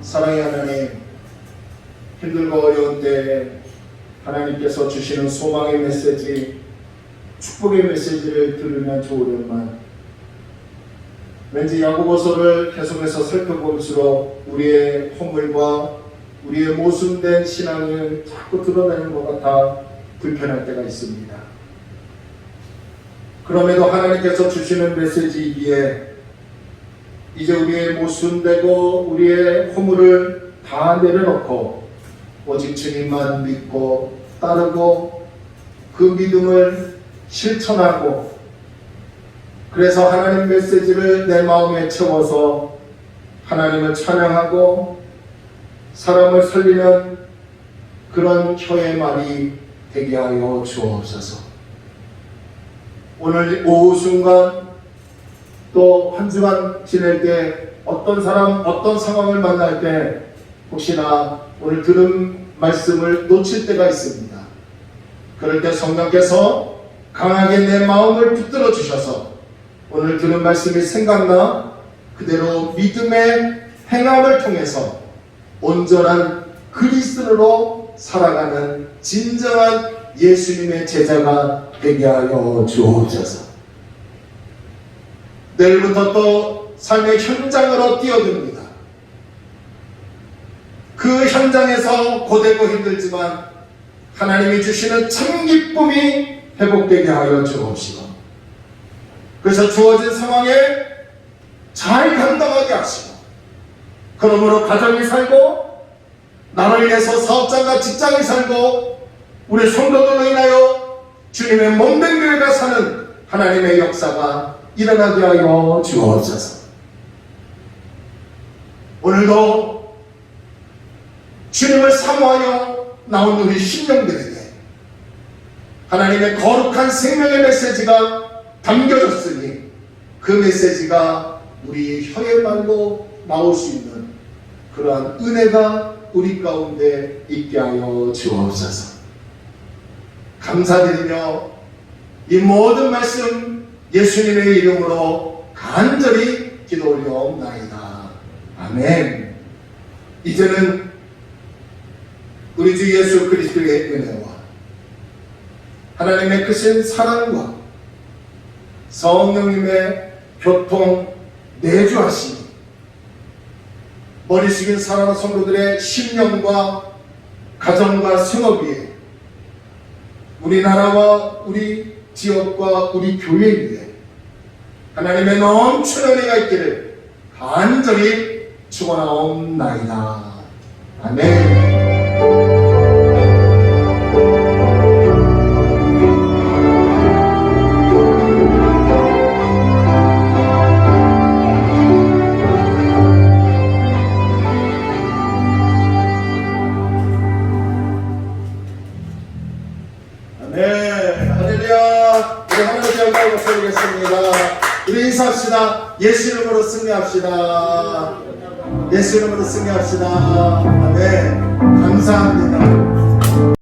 사랑의 하나님, 힘들고 어려운 때 하나님께서 주시는 소망의 메시지, 축복의 메시지를 들으면 좋으련만 왠지 야고보서를 계속해서 살펴볼수록 우리의 허물과 우리의 모순된 신앙을 자꾸 드러내는 것 같아 불편할 때가 있습니다. 그럼에도 하나님께서 주시는 메시지이기에 이제 우리의 모순되고 우리의 허물을 다 내려놓고 오직 주님만 믿고 따르고 그 믿음을 실천하고, 그래서 하나님 메시지를 내 마음에 채워서 하나님을 찬양하고 사람을 살리는 그런 혀의 말이 되게 하여 주옵소서. 오늘 오후 순간 또 한 주간 지낼 때 어떤 사람, 어떤 상황을 만날 때 혹시나 오늘 들은 말씀을 놓칠 때가 있습니다. 그럴 때 성령께서 강하게 내 마음을 붙들어 주셔서 오늘 들은 말씀이 생각나 그대로 믿음의 행함을 통해서 온전한 그리스도로 살아가는 진정한 예수님의 제자가 되게 하여 주옵소서. 내일부터 또 삶의 현장으로 뛰어듭니다. 그 현장에서 고되고 힘들지만 하나님이 주시는 참 기쁨이 회복되게 하여 주옵시고, 그래서 주어진 상황에 잘 감당하게 하시고, 그러므로 가정이 살고 나를 위해서 사업장과 직장이 살고 우리 성도들로 인하여 주님의 몸된 교회가 사는 하나님의 역사가 일어나게 하여 주옵소서. 오늘도 주님을 사모하여 나온 우리 신령들에게 하나님의 거룩한 생명의 메시지가 담겨졌으니 그 메시지가 우리 혀의 말로 나올 수 있는 그러한 은혜가 우리 가운데 있게 하여 주옵소서. 감사드리며 이 모든 말씀 예수님의 이름으로 간절히 기도 올려옵나이다. 아멘. 이제는 우리 주 예수 그리스도의 은혜와 하나님의 크신 사랑과 성령님의 교통 내주하심이 머리 숙인 사랑하는 성도들의 심령과 가정과 생업 위에 우리나라와 우리 지역과 우리 교회 위에 하나님의 넘치는 은혜가 있기를 간절히 축원하옵나이다. 아멘. 할렐루야. 우리 하나님께 영광을 드리겠습니다. 우리 인사합시다. 예수 이름으로 승리합시다. 예수 이름으로 승리합시다. 아멘. 감사합니다.